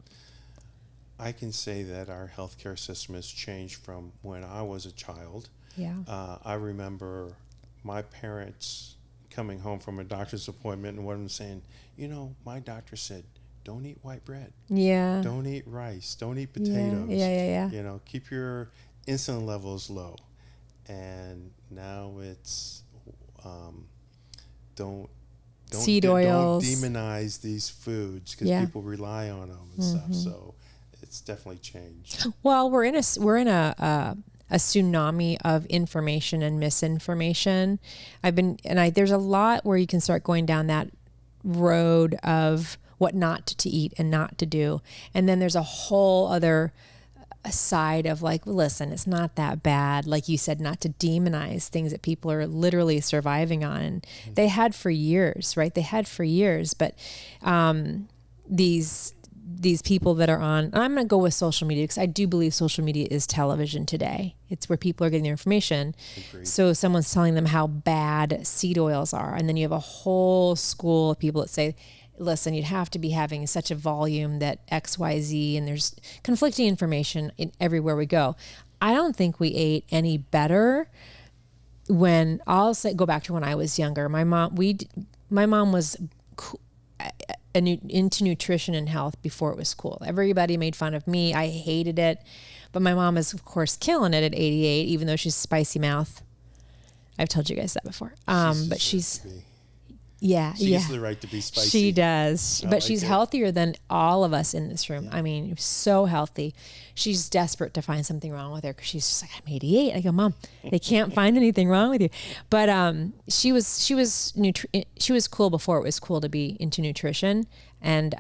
Speaker 3: I can say that our healthcare system has changed from when I was a child.
Speaker 2: Yeah.
Speaker 3: I remember my parents coming home from a doctor's appointment and one of them saying, my doctor said, don't eat white bread.
Speaker 2: Yeah.
Speaker 3: Don't eat rice. Don't eat potatoes.
Speaker 2: Yeah.
Speaker 3: Keep your insulin levels low. And now it's don't
Speaker 2: seed oils.
Speaker 3: Don't demonize these foods because people rely on them and stuff. So it's definitely changed.
Speaker 2: Well, we're in a tsunami of information and misinformation. There's a lot where you can start going down that road of what not to eat and not to do. And then there's a whole other side of like, listen, it's not that bad. Like you said, not to demonize things that people are literally surviving on. And they had for years, right? They had for years. But these people that are on, and I'm going to go with social media because I do believe social media is television today. It's where people are getting their information.
Speaker 3: Agreed. So
Speaker 2: someone's telling them how bad seed oils are. And then you have a whole school of people that say, listen, you'd have to be having such a volume that X, Y, Z, and there's conflicting information everywhere we go. I don't think we ate any better go back to when I was younger. My mom was into nutrition and health before it was cool. Everybody made fun of me. I hated it. But my mom is, of course, killing it at 88, even though she's spicy mouth. I've told you guys that before. But she's... Yeah.
Speaker 3: She gets the right to be spicy.
Speaker 2: She does. But she's healthier than all of us in this room. Yeah. I mean, so healthy. She's desperate to find something wrong with her because she's just like, I'm 88. I go, Mom, they can't find anything wrong with you. But she was cool before it was cool to be into nutrition. And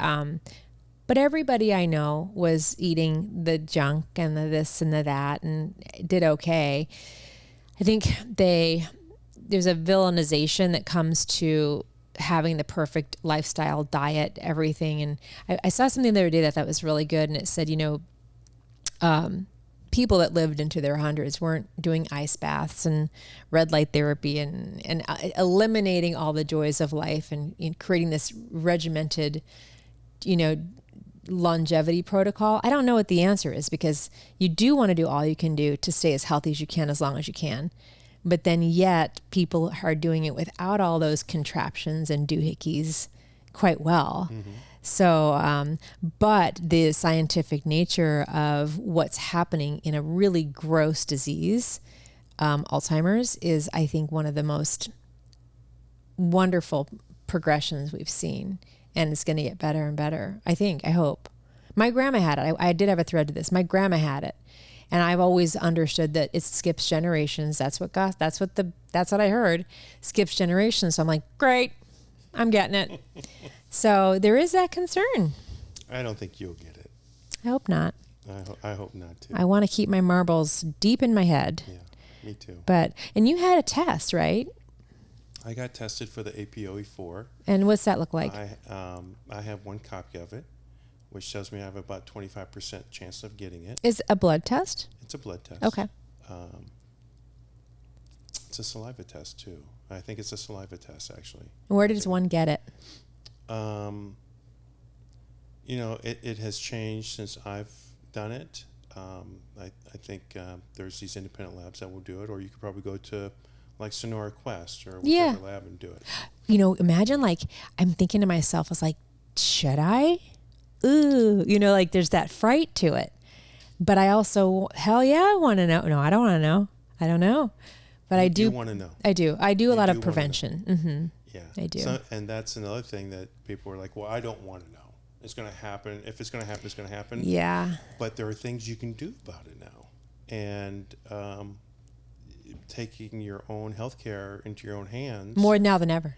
Speaker 2: but everybody I know was eating the junk and the this and the that and did okay. I think there's a villainization that comes to having the perfect lifestyle, diet, everything. And I saw something the other day that I thought was really good. And it said, people that lived into their hundreds weren't doing ice baths and red light therapy and eliminating all the joys of life and creating this regimented, longevity protocol. I don't know what the answer is because you do want to do all you can do to stay as healthy as you can, as long as you can. But then yet people are doing it without all those contraptions and doohickeys quite well. Mm-hmm. So, but the scientific nature of what's happening in a really gross disease, Alzheimer's, is, I think, one of the most wonderful progressions we've seen. And it's going to get better and better. I hope. My grandma had it. I did have a thread to this. My grandma had it. And I've always understood that it skips generations. That's what I heard. Skips generations. So I'm like, great, I'm getting it. So there is that concern.
Speaker 3: I don't think you'll get it.
Speaker 2: I hope not.
Speaker 3: I hope not too.
Speaker 2: I want to keep my marbles deep in my head.
Speaker 3: Yeah, me too.
Speaker 2: And you had a test, right?
Speaker 3: I got tested for the APOE4.
Speaker 2: And what's that look like?
Speaker 3: I have one copy of it, which tells me I have about 25% chance of getting it.
Speaker 2: Is it a blood test?
Speaker 3: It's a blood test.
Speaker 2: Okay.
Speaker 3: It's a saliva test too. I think it's a saliva test actually.
Speaker 2: Where does one get it?
Speaker 3: It has changed since I've done it. I think there's these independent labs that will do it, or you could probably go to like Sonora Quest or whichever lab and do it.
Speaker 2: Imagine I'm thinking to myself, I was like, should I? Ooh, there's that fright to it. But I also, hell yeah, I want to know. No, I don't want to know. I don't know. But I do
Speaker 3: want to know.
Speaker 2: I do. I do a lot of prevention. Mm-hmm.
Speaker 3: Yeah.
Speaker 2: I do.
Speaker 3: And that's another thing that people are like, well, I don't want to know. It's going to happen. If it's going to happen, it's going to happen.
Speaker 2: Yeah.
Speaker 3: But there are things you can do about it now. And taking your own healthcare into your own hands.
Speaker 2: More now than ever.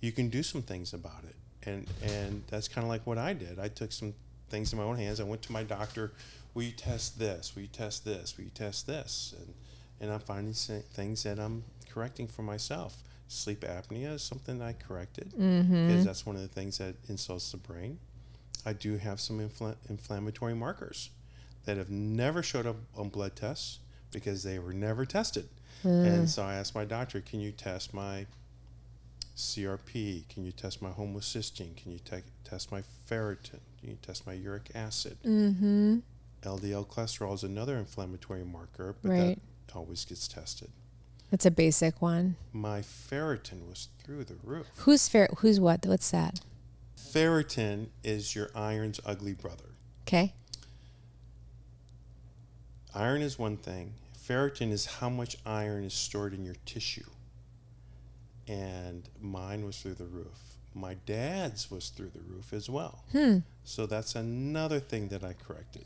Speaker 3: You can do some things about it. And that's kind of like what I did. I took some things in my own hands. I went to my doctor. Will you test this? Will you test this? Will you test this? And I'm finding things that I'm correcting for myself. Sleep apnea is something I corrected because that's one of the things that insults the brain. I do have some inflammatory markers that have never showed up on blood tests because they were never tested. And so I asked my doctor, can you test my CRP? Can you test my homocysteine? Can you test my ferritin? Can you test my uric acid? LDL cholesterol is another inflammatory marker, but that always gets tested.
Speaker 2: That's a basic one.
Speaker 3: My ferritin was through the roof.
Speaker 2: Who's what? What's that?
Speaker 3: Ferritin is your iron's ugly brother.
Speaker 2: Okay.
Speaker 3: Iron is one thing. Ferritin is how much iron is stored in your tissue. And mine was through the roof. My dad's was through the roof as well. So that's another thing that I corrected.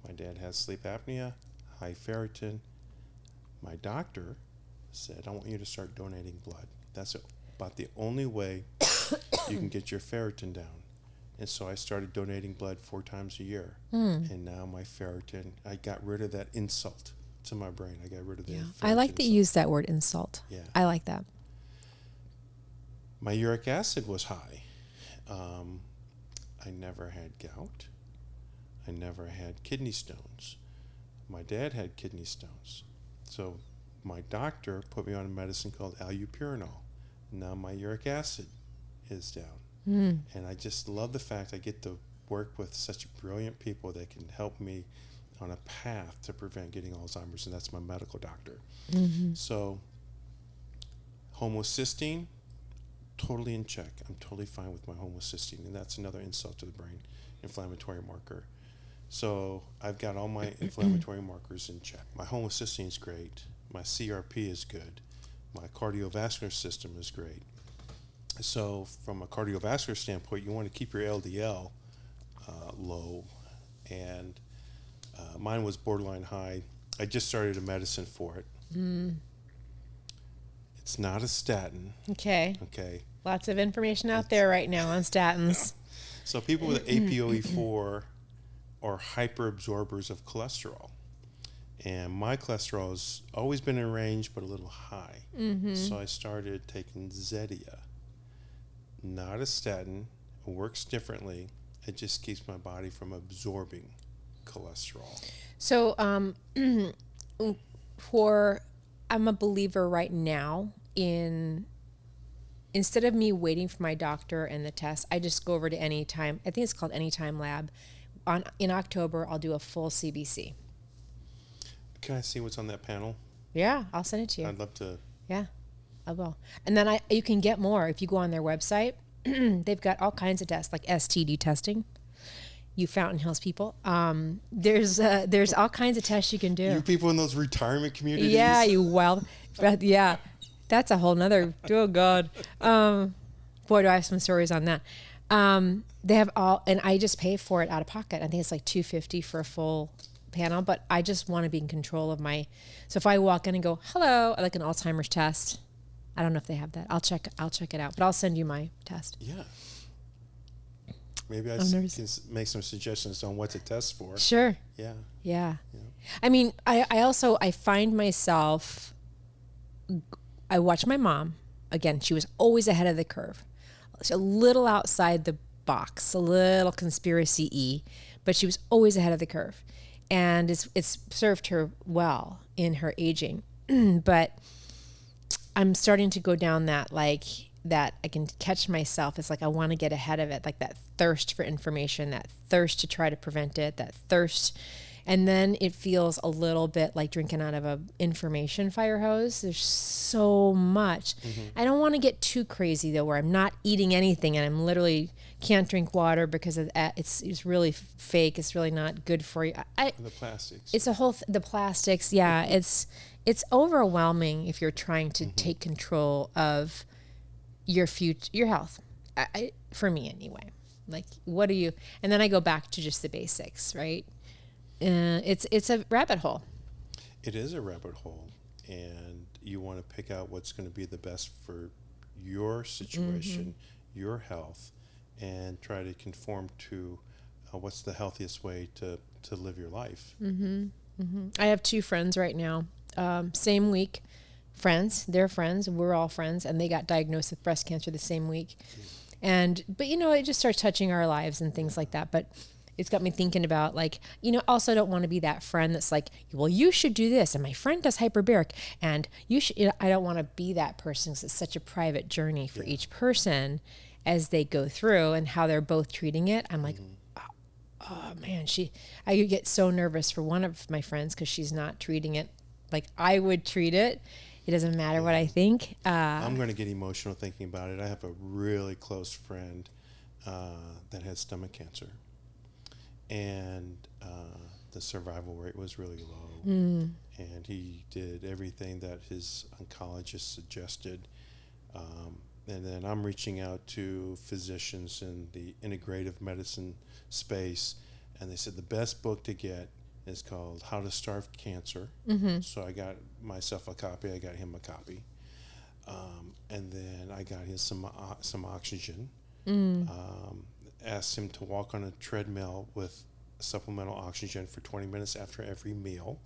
Speaker 3: My dad has sleep apnea, high ferritin. My doctor said, I want you to start donating blood. That's about the only way you can get your ferritin down. And so I started donating blood 4 times a year. And now my ferritin, I got rid of that insult to my brain. I got rid of the ferritin
Speaker 2: I like that you
Speaker 3: insult.
Speaker 2: use that word insult.
Speaker 3: Yeah.
Speaker 2: I like that.
Speaker 3: My uric acid was high. I never had gout. I never had kidney stones. My dad had kidney stones. So my doctor put me on a medicine called allopurinol. Now my uric acid is down. And I just love the fact I get to work with such brilliant people that can help me on a path to prevent getting Alzheimer's, and that's my medical doctor. So homocysteine, totally in check. I'm totally fine with my homocysteine, and that's another insult to the brain, inflammatory marker. So I've got all my inflammatory markers in check. My homocysteine is great. My CRP is good. My cardiovascular system is great. So from a cardiovascular standpoint, you want to keep your LDL low, and mine was borderline high. I just started a medicine for it. It's not a statin.
Speaker 2: Okay.
Speaker 3: Okay.
Speaker 2: Lots of information out there right now on statins.
Speaker 3: So people with APOE4 are hyperabsorbers of cholesterol. And my cholesterol has always been in range, but a little high. So I started taking Zetia. Not a statin. It works differently. It just keeps my body from absorbing cholesterol.
Speaker 2: So I'm a believer right now in, instead of me waiting for my doctor and the test, I just go over to Anytime. I think it's called Anytime Lab. In October, I'll do a full CBC.
Speaker 3: Can I see what's on that panel?
Speaker 2: Yeah, I'll send it to you.
Speaker 3: I'd love to.
Speaker 2: Yeah, I will. And then you can get more if you go on their website. They've got all kinds of tests, like STD testing. You Fountain Hills people. There's all kinds of tests you can do.
Speaker 3: You people in those retirement communities.
Speaker 2: Yeah, yeah. That's a whole nother, oh God. Boy, do I have some stories on that. They have all, and I just pay for it out of pocket. I think it's like $250 for a full panel, but I just want to be in control of so if I walk in and go, hello, I like an Alzheimer's test. I don't know if they have that. I'll check it out, but I'll send you my test.
Speaker 3: Yeah. Maybe I can make some suggestions on what to test for.
Speaker 2: Sure.
Speaker 3: Yeah.
Speaker 2: Yeah. I mean, I find myself, I watch my mom. Again, she was always ahead of the curve. A little outside the box, a little conspiracy-y, but she was always ahead of the curve. And it's served her well in her aging. But I'm starting to go down that, like, that I can catch myself. It's like I want to get ahead of it, like that thirst for information, that thirst to try to prevent it, that thirst. And then it feels a little bit like drinking out of an information fire hose. There's so much. I don't want to get too crazy, though, where I'm not eating anything and I'm literally can't drink water because of it's really fake. It's really not good for you.
Speaker 3: The plastics.
Speaker 2: It's a whole, the plastics. Yeah. It's overwhelming if you're trying to take control of your future, your health. For me anyway, like, what are you, and then I go back to just the basics, right? It's a rabbit hole.
Speaker 3: It is a rabbit hole, and you want to pick out what's going to be the best for your situation, your health, and try to conform to what's the healthiest way to live your life.
Speaker 2: I have 2 friends right now, same week, friends, they're friends, we're all friends, and they got diagnosed with breast cancer the same week. But it just starts touching our lives and things like that. But it's got me thinking about, like, also don't want to be that friend that's like, well, you should do this, and my friend does hyperbaric, and you should. I don't want to be that person, because it's such a private journey for each person as they go through and how they're both treating it. I'm like, oh man, I get so nervous for one of my friends because she's not treating it like I would treat it. It doesn't matter what I think.
Speaker 3: I'm going to get emotional thinking about it. I have a really close friend that had stomach cancer. And the survival rate was really low. And he did everything that his oncologist suggested. And then I'm reaching out to physicians in the integrative medicine space, and they said the best book to get is called How to Starve Cancer. So I got myself a copy, I got him a copy. And then I got him some oxygen. Asked him to walk on a treadmill with supplemental oxygen for 20 minutes after every meal,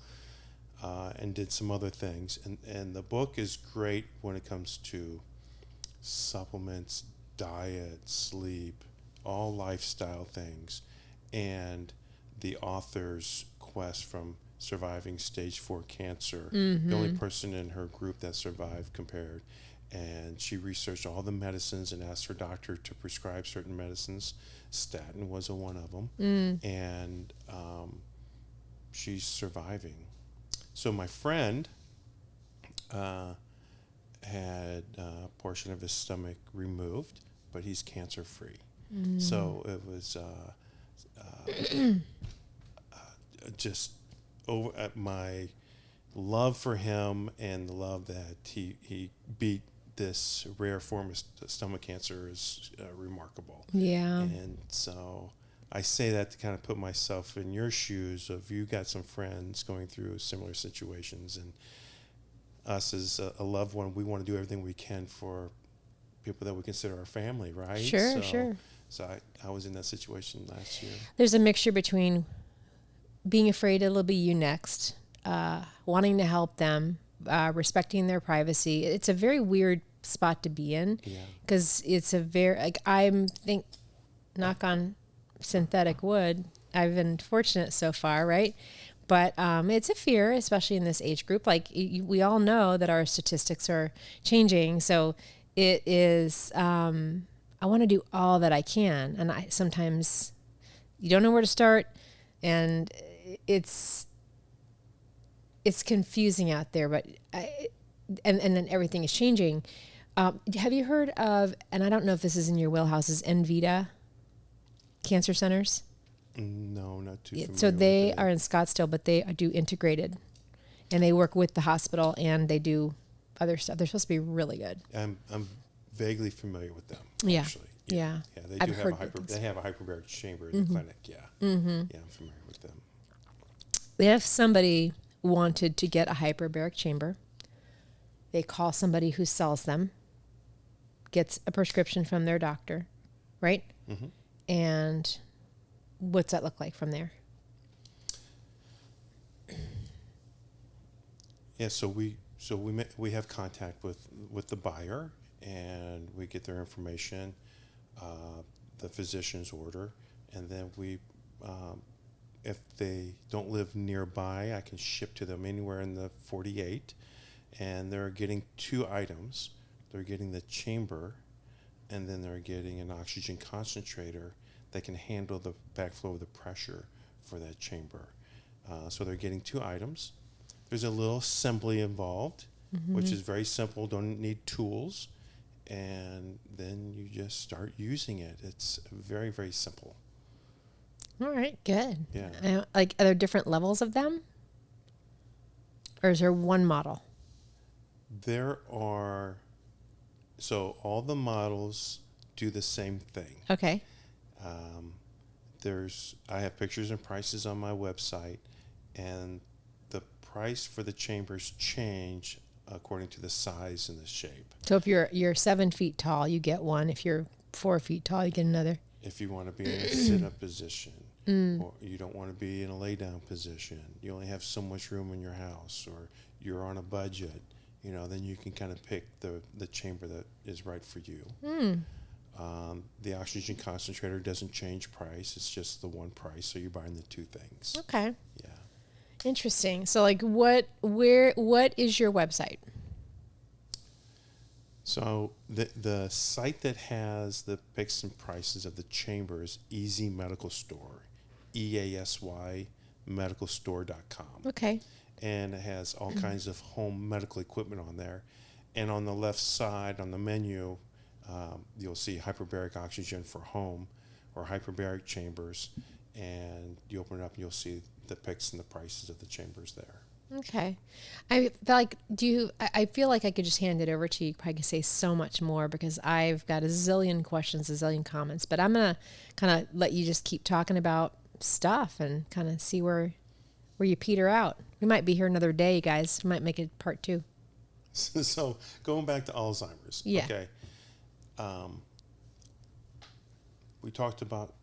Speaker 3: and did some other things. And the book is great when it comes to supplements, diet, sleep, all lifestyle things, and the author's quest from surviving stage 4 cancer. The only person in her group that survived compared. And she researched all the medicines and asked her doctor to prescribe certain medicines. Statin was one of them. And she's surviving. So my friend had a portion of his stomach removed, but he's cancer-free. So it was just over my love for him, and the love that he beat this rare form of stomach cancer is remarkable. Yeah. And so I say that to kind of put myself in your shoes of, you got some friends going through similar situations, and us as a loved one, we want to do everything we can for people that we consider our family, right? Sure. So I was in that situation last year.
Speaker 2: There's a mixture between being afraid it'll be you next, wanting to help them, respecting their privacy. It's a very weird spot to be in, because it's a very, like, knock on synthetic wood, I've been fortunate so far, right? But it's a fear, especially in this age group. Like, we all know that our statistics are changing, so it is, I want to do all that I can, and sometimes you don't know where to start, and it's confusing out there, but and then everything is changing. Have you heard of, and I don't know if this is in your wheelhouse, is Envita Cancer Centers?
Speaker 3: No, not too familiar.
Speaker 2: So they are in Scottsdale, but they do integrated, and they work with the hospital, and they do other stuff. They're supposed to be really good.
Speaker 3: I'm vaguely familiar with them.
Speaker 2: Yeah.
Speaker 3: Actually.
Speaker 2: Yeah.
Speaker 3: They do have a hyperbaric chamber in the clinic. Yeah. Yeah, I'm familiar with them.
Speaker 2: If somebody wanted to get a hyperbaric chamber, they call somebody who sells them, gets a prescription from their doctor, right? And what's that look like from there?
Speaker 3: Yeah, so we have contact with the buyer, and we get their information, the physician's order, and then if they don't live nearby, I can ship to them anywhere in the 48, and they're getting 2 items. They're getting the chamber, and then they're getting an oxygen concentrator that can handle the backflow of the pressure for that chamber. So they're getting 2 items. There's a little assembly involved, which is very simple, don't need tools, and then you just start using it. It's very, very simple.
Speaker 2: All right, good.
Speaker 3: Yeah.
Speaker 2: Like, are there different levels of them? Or is there one model?
Speaker 3: There are, so all the models do the same thing.
Speaker 2: Okay.
Speaker 3: I have pictures and prices on my website, and the price for the chambers change according to the size and the shape.
Speaker 2: So if you're 7 feet tall, you get one. If you're 4 feet tall, you get another.
Speaker 3: If you want to be in a sit-up position, or you don't want to be in a lay-down position, you only have so much room in your house, or you're on a budget, then you can kind of pick the chamber that is right for you. The oxygen concentrator doesn't change price. It's just the one price, so you're buying the 2 things.
Speaker 2: Okay.
Speaker 3: Yeah.
Speaker 2: Interesting. So, like, what is your website?
Speaker 3: So the site that has the picks and prices of the chamber is Easy Medical Store, EASY medicalstore.com.
Speaker 2: Okay.
Speaker 3: And it has all kinds of home medical equipment on there. And on the left side, on the menu, you'll see hyperbaric oxygen for home, or hyperbaric chambers. And you open it up and you'll see the picks and the prices of the chambers there.
Speaker 2: Okay. I feel like I could just hand it over to you. You probably could say so much more because I've got a zillion questions, a zillion comments, but I'm going to kind of let you just keep talking about stuff and kind of see where you peter out. We might be here another day, guys. We might make it part 2.
Speaker 3: So going back to Alzheimer's.
Speaker 2: Yeah.
Speaker 3: Okay. We talked about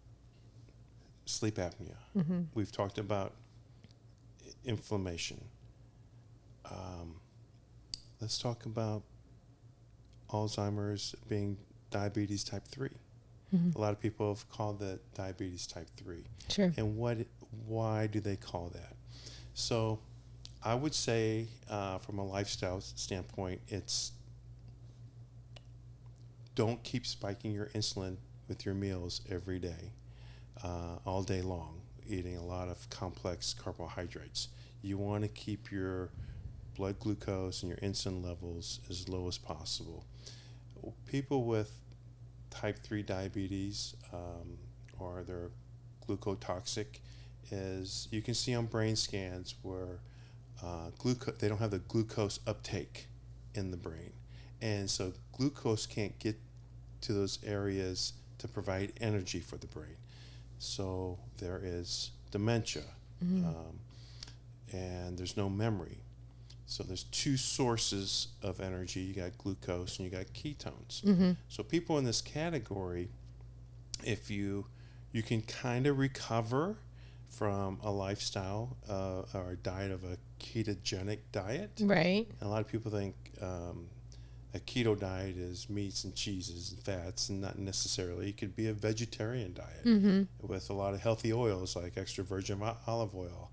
Speaker 3: sleep apnea. We've talked about inflammation. Let's talk about Alzheimer's being diabetes type 3. A lot of people have called that diabetes type 3.
Speaker 2: Sure.
Speaker 3: And why do they call that? So I would say from a lifestyle standpoint, it's don't keep spiking your insulin with your meals every day, all day long, eating a lot of complex carbohydrates. You want to keep your blood glucose and your insulin levels as low as possible. People with type 3 diabetes, or they're glucotoxic, is you can see on brain scans where they don't have the glucose uptake in the brain. And so glucose can't get to those areas to provide energy for the brain. So there is dementia, and there's no memory. So there's 2 sources of energy. You got glucose and you got ketones. So people in this category, if you can kind of recover from a lifestyle or a diet of a ketogenic diet.
Speaker 2: Right.
Speaker 3: And a lot of people think a keto diet is meats and cheeses and fats, and not necessarily. It could be a vegetarian diet with a lot of healthy oils like extra virgin olive oil,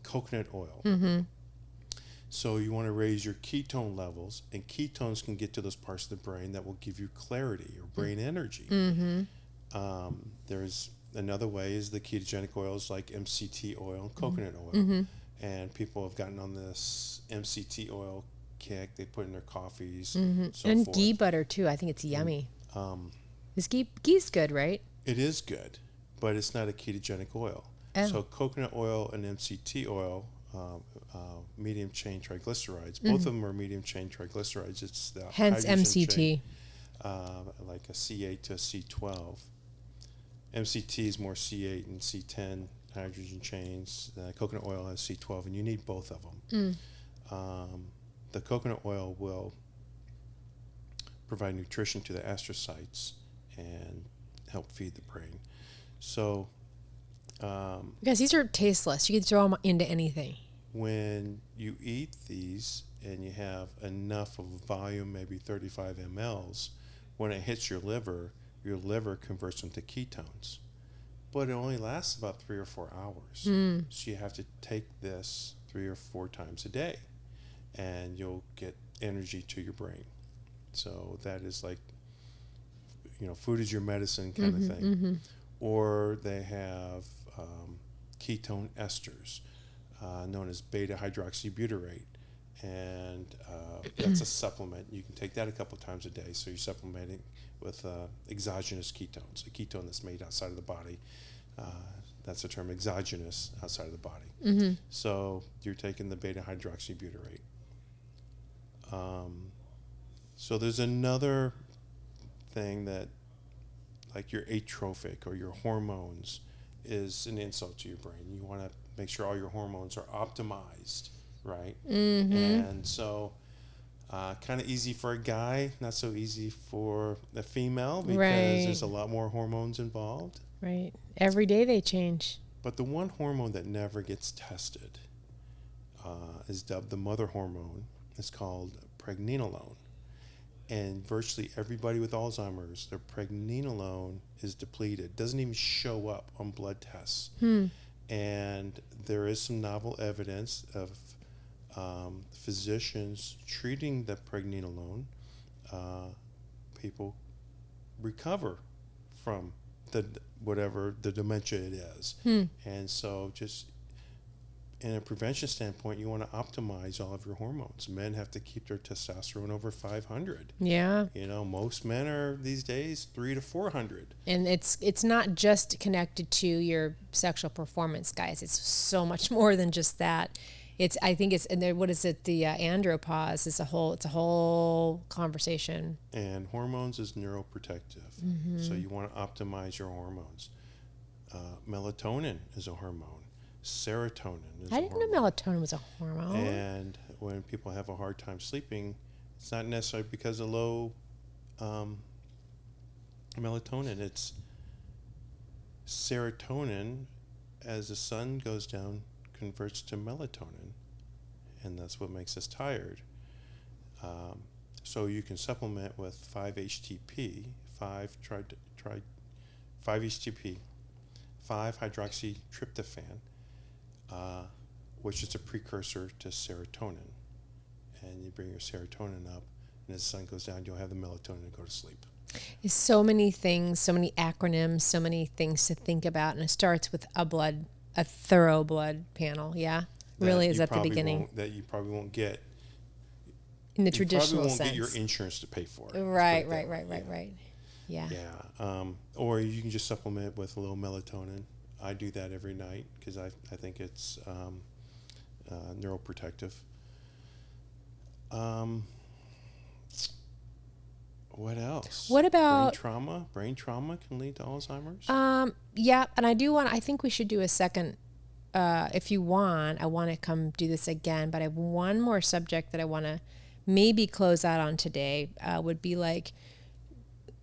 Speaker 3: coconut oil. So you want to raise your ketone levels, and ketones can get to those parts of the brain that will give you clarity or brain energy. There's another way is the ketogenic oils like MCT oil and coconut oil. And people have gotten on this MCT oil kick. They put in their coffees, so
Speaker 2: and
Speaker 3: forth.
Speaker 2: ghee butter too. I think it's yummy. Is ghee good, right?
Speaker 3: It is good, but it's not a ketogenic oil.
Speaker 2: Oh.
Speaker 3: So coconut oil and MCT oil, medium chain triglycerides. Both of them are medium chain triglycerides. It's the
Speaker 2: Hence
Speaker 3: hydrogen
Speaker 2: MCT.
Speaker 3: chain, like a C8 to a C12. MCT is more C8 and C10 hydrogen chains. Coconut oil has C12, and you need both of them. The coconut oil will provide nutrition to the astrocytes and help feed the brain. So
Speaker 2: Because these are tasteless. You can throw them into anything.
Speaker 3: when you eat these and you have enough of a volume, maybe 35 mLs, when it hits your liver converts them to ketones. But it only lasts about 3 or 4 hours. So you have to take this 3 or 4 times a day, and you'll get energy to your brain. So that is like, food is your medicine kind of thing. Or they have ketone esters, known as beta hydroxybutyrate. And that's a supplement. You can take that a couple of times a day. So you're supplementing with exogenous ketones, a ketone that's made outside of the body. That's the term, exogenous, outside of the body. So you're taking the beta hydroxybutyrate. So there's another thing that, like your atrophic or your hormones, is an insult to your brain. You want to make sure all your hormones are optimized, right? And so kind of easy for a guy, not so easy for a female, because there's a lot more hormones involved.
Speaker 2: Right. Every day they change.
Speaker 3: But the one hormone that never gets tested is dubbed the mother hormone. It's called pregnenolone. And virtually everybody with Alzheimer's, their pregnenolone is depleted. Doesn't even show up on blood tests. And there is some novel evidence of physicians treating the pregnenolone. People recover from whatever the dementia it is. And so just in a prevention standpoint, you want to optimize all of your hormones. Men have to keep their testosterone over 500.
Speaker 2: Yeah.
Speaker 3: Most men are these days 300 to 400.
Speaker 2: And it's not just connected to your sexual performance, guys. It's so much more than just that. I think it's, and then what is it? The andropause is it's a whole conversation.
Speaker 3: And hormones is neuroprotective. So you want to optimize your hormones. Melatonin is a hormone. Serotonin is
Speaker 2: I didn't know melatonin was a hormone.
Speaker 3: And when people have a hard time sleeping, it's not necessarily because of low melatonin. It's serotonin, as the sun goes down, converts to melatonin, and that's what makes us tired. So you can supplement with 5-HTP, 5-HTP, 5-hydroxytryptophan, which is a precursor to serotonin. And you bring your serotonin up, and as the sun goes down, you'll have the melatonin to go to sleep.
Speaker 2: There's so many things, so many acronyms, so many things to think about, and it starts with a thorough blood panel. Yeah, really is at the beginning.
Speaker 3: That you probably won't get
Speaker 2: in the traditional sense.
Speaker 3: You probably won't get your insurance to pay for it.
Speaker 2: Right. Yeah.
Speaker 3: Yeah. Or you can just supplement with a little melatonin. I do that every night because I think it's neuroprotective. What else?
Speaker 2: What about
Speaker 3: brain trauma? Brain trauma can lead to Alzheimer's.
Speaker 2: Yeah, and I think we should do a second. If you want, I want to come do this again, but I have one more subject that I want to maybe close out on today. Would be like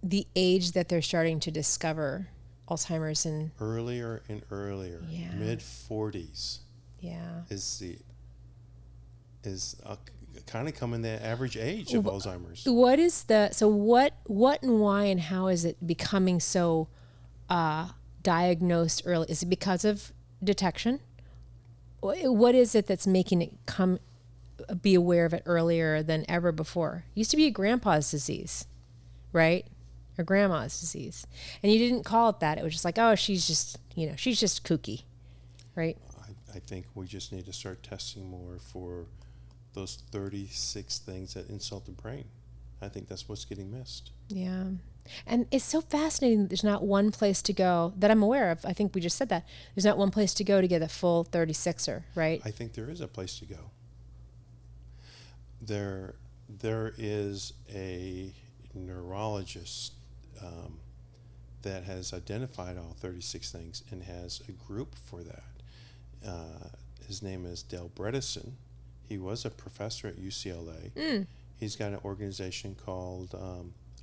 Speaker 2: the age that they're starting to discover Alzheimer's and
Speaker 3: earlier and earlier.
Speaker 2: Yeah.
Speaker 3: Mid-40s.
Speaker 2: Yeah.
Speaker 3: Is kind of coming the average age of Alzheimer's.
Speaker 2: What is what and why and how is it becoming so diagnosed early? Is it because of detection? What is it that's making it be aware of it earlier than ever before? It used to be a grandpa's disease, right? Or grandma's disease. And you didn't call it that. It was just like, oh, she's just kooky, right?
Speaker 3: I think we just need to start testing more for those 36 things that insult the brain. I think that's what's getting missed.
Speaker 2: Yeah. And it's so fascinating that there's not one place to go that I'm aware of. I think we just said that. There's not one place to go to get a full 36er, right?
Speaker 3: I think there is a place to go. There is a neurologist that has identified all 36 things and has a group for that. His name is Dale Bredesen. He was a professor at UCLA. He's got an organization called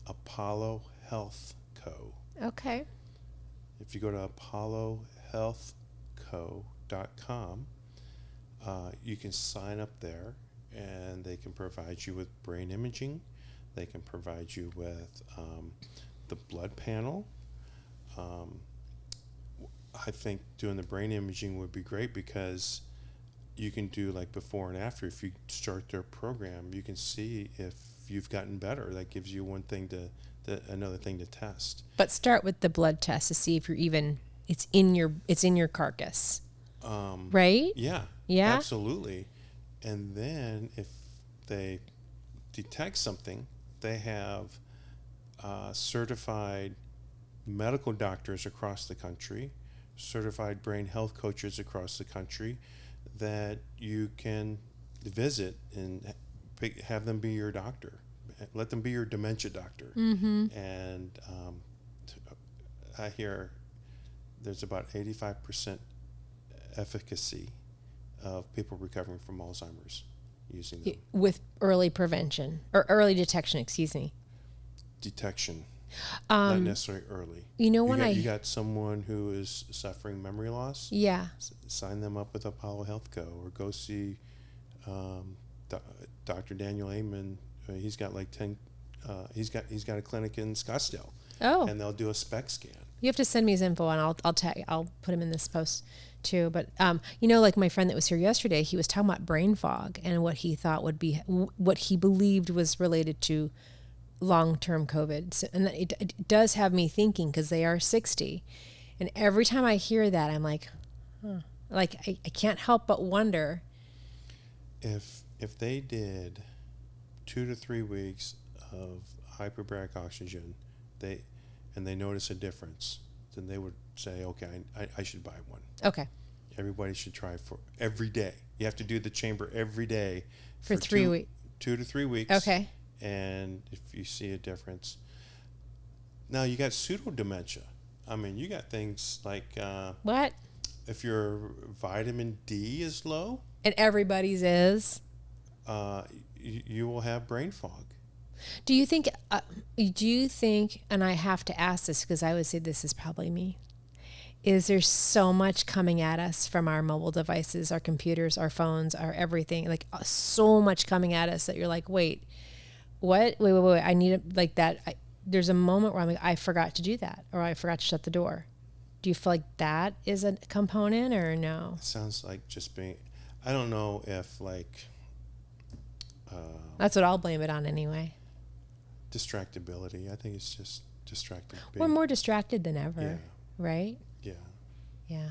Speaker 3: Apollo Health Co.
Speaker 2: Okay.
Speaker 3: If you go to apollohealthco.com, you can sign up there, and they can provide you with brain imaging. They can provide you with the blood panel. I think doing the brain imaging would be great because you can do like before and after. If you start their program, you can see if you've gotten better. That gives you one thing another thing to test.
Speaker 2: But start with the blood test to see if you're even it's in your carcass. Right?
Speaker 3: Yeah.
Speaker 2: Yeah.
Speaker 3: Absolutely. And then if they detect something, they have certified medical doctors across the country, certified brain health coaches across the country that you can visit and have them be your doctor. Let them be your dementia doctor.
Speaker 2: Mm-hmm.
Speaker 3: And I hear there's about 85% efficacy of people recovering from Alzheimer's using them.
Speaker 2: With early prevention or early detection, excuse me.
Speaker 3: Detection, not necessarily early. You got someone who is suffering memory loss.
Speaker 2: Yeah.
Speaker 3: Sign them up with Apollo Health Co. or go see Dr. Daniel Amen. He's got like 10. He's got a clinic in Scottsdale.
Speaker 2: Oh.
Speaker 3: And they'll do a SPECT scan.
Speaker 2: You have to send me his info, and I'll put him in this post too. But like my friend that was here yesterday, he was talking about brain fog and what he thought would be what he believed was related to long-term COVID. So, and it does have me thinking because they are 60, and every time I hear that, I'm like, huh. Like I can't help but wonder
Speaker 3: if they did 2 to 3 weeks of hyperbaric oxygen, they notice a difference, then they would say, okay, I should buy one.
Speaker 2: Okay.
Speaker 3: Everybody should try for every day. You have to do the chamber every day
Speaker 2: for 3 weeks.
Speaker 3: 2 to 3 weeks.
Speaker 2: Okay.
Speaker 3: And if you see a difference. Now you got pseudo dementia. I mean, you got things like
Speaker 2: what?
Speaker 3: If your vitamin D is low,
Speaker 2: and everybody's is,
Speaker 3: you will have brain fog.
Speaker 2: Do you think, and I have to ask this because I would say this is probably me, is there so much coming at us from our mobile devices, our computers, our phones, our everything, like so much coming at us that you're like, wait, what? Wait, I need it like that. There's a moment where I'm like, I forgot to do that, or I forgot to shut the door. Do you feel like that is a component or no?
Speaker 3: It sounds like just being, I don't know if like.
Speaker 2: That's what I'll blame it on anyway.
Speaker 3: Distractibility. I think it's just distracted.
Speaker 2: We're more distracted than ever,
Speaker 3: yeah.
Speaker 2: Right?
Speaker 3: Yeah.
Speaker 2: Yeah.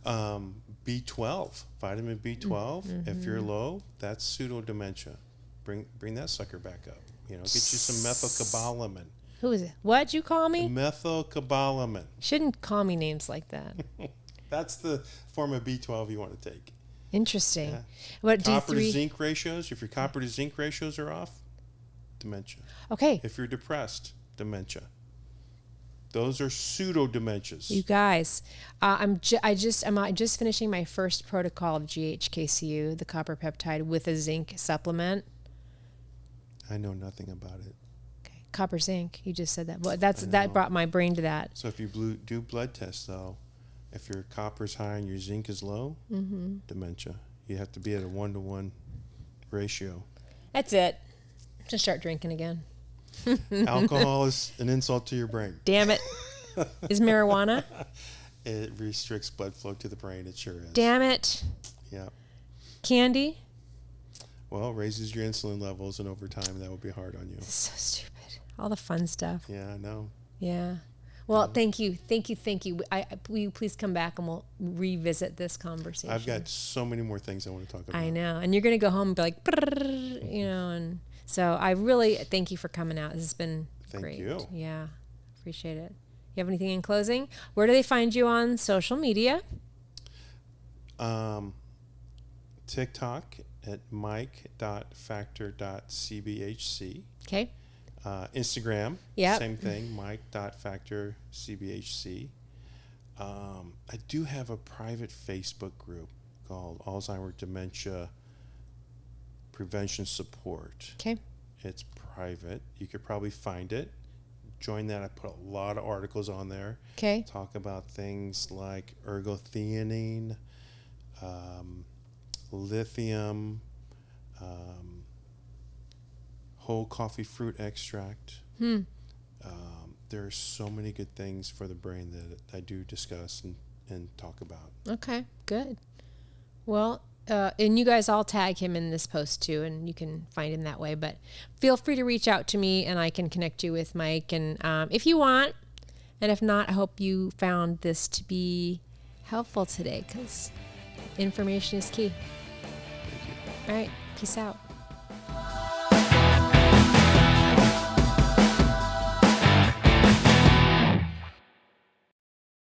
Speaker 3: B12, vitamin B12. Mm-hmm. If you're low, that's pseudo dementia. Bring that sucker back up. Get you some methylcobalamin.
Speaker 2: Who is it? What'd you call me?
Speaker 3: Methylcobalamin.
Speaker 2: Shouldn't call me names like that.
Speaker 3: That's the form of B12 you want to take.
Speaker 2: Interesting.
Speaker 3: Yeah.
Speaker 2: What
Speaker 3: copper
Speaker 2: D3?
Speaker 3: to zinc ratios? If your copper to zinc ratios are off, dementia.
Speaker 2: Okay.
Speaker 3: If you're depressed, dementia. Those are pseudo dementias.
Speaker 2: You guys, I'm just finishing my first protocol of GHKCU, the copper peptide with a zinc supplement.
Speaker 3: I know nothing about it.
Speaker 2: Okay. Copper zinc. You just said that. Well, that brought my brain to that.
Speaker 3: So if you do blood tests though, if your copper's high and your zinc is low, dementia. You have to be at a 1-to-1 ratio.
Speaker 2: That's it. Just start drinking again.
Speaker 3: Alcohol is an insult to your brain.
Speaker 2: Damn it. Is marijuana?
Speaker 3: It restricts blood flow to the brain. It sure is.
Speaker 2: Damn it.
Speaker 3: Yeah.
Speaker 2: Candy?
Speaker 3: Well, it raises your insulin levels, and over time, that will be hard on you.
Speaker 2: This is so stupid. All the fun stuff.
Speaker 3: Yeah, I know.
Speaker 2: Yeah. Well, thank you. Will you please come back and we'll revisit this conversation?
Speaker 3: I've got so many more things I want to talk about.
Speaker 2: I know. And you're going to go home and be like, and so I really thank you for coming out. This has been great.
Speaker 3: Thank you.
Speaker 2: Yeah. Appreciate it. You have anything in closing? Where do they find you on social media?
Speaker 3: TikTok at mike.factor.cbhc.
Speaker 2: Okay.
Speaker 3: Instagram, same thing, mike.factorcbhc. I do have a private Facebook group called Alzheimer's Dementia Prevention Support.
Speaker 2: Okay.
Speaker 3: It's private. You could probably find it. join that. I put a lot of articles on there.
Speaker 2: Okay.
Speaker 3: Talk about things like ergothioneine, lithium, whole coffee fruit extract. There's so many good things for the brain that I do discuss and talk about.
Speaker 2: Okay, good. Well, and you guys all tag him in this post too, and you can find him that way. But feel free to reach out to me, and I can connect you with Mike. And if you want, and if not, I hope you found this to be helpful today, because information is key.
Speaker 3: Thank you.
Speaker 2: All right, peace out.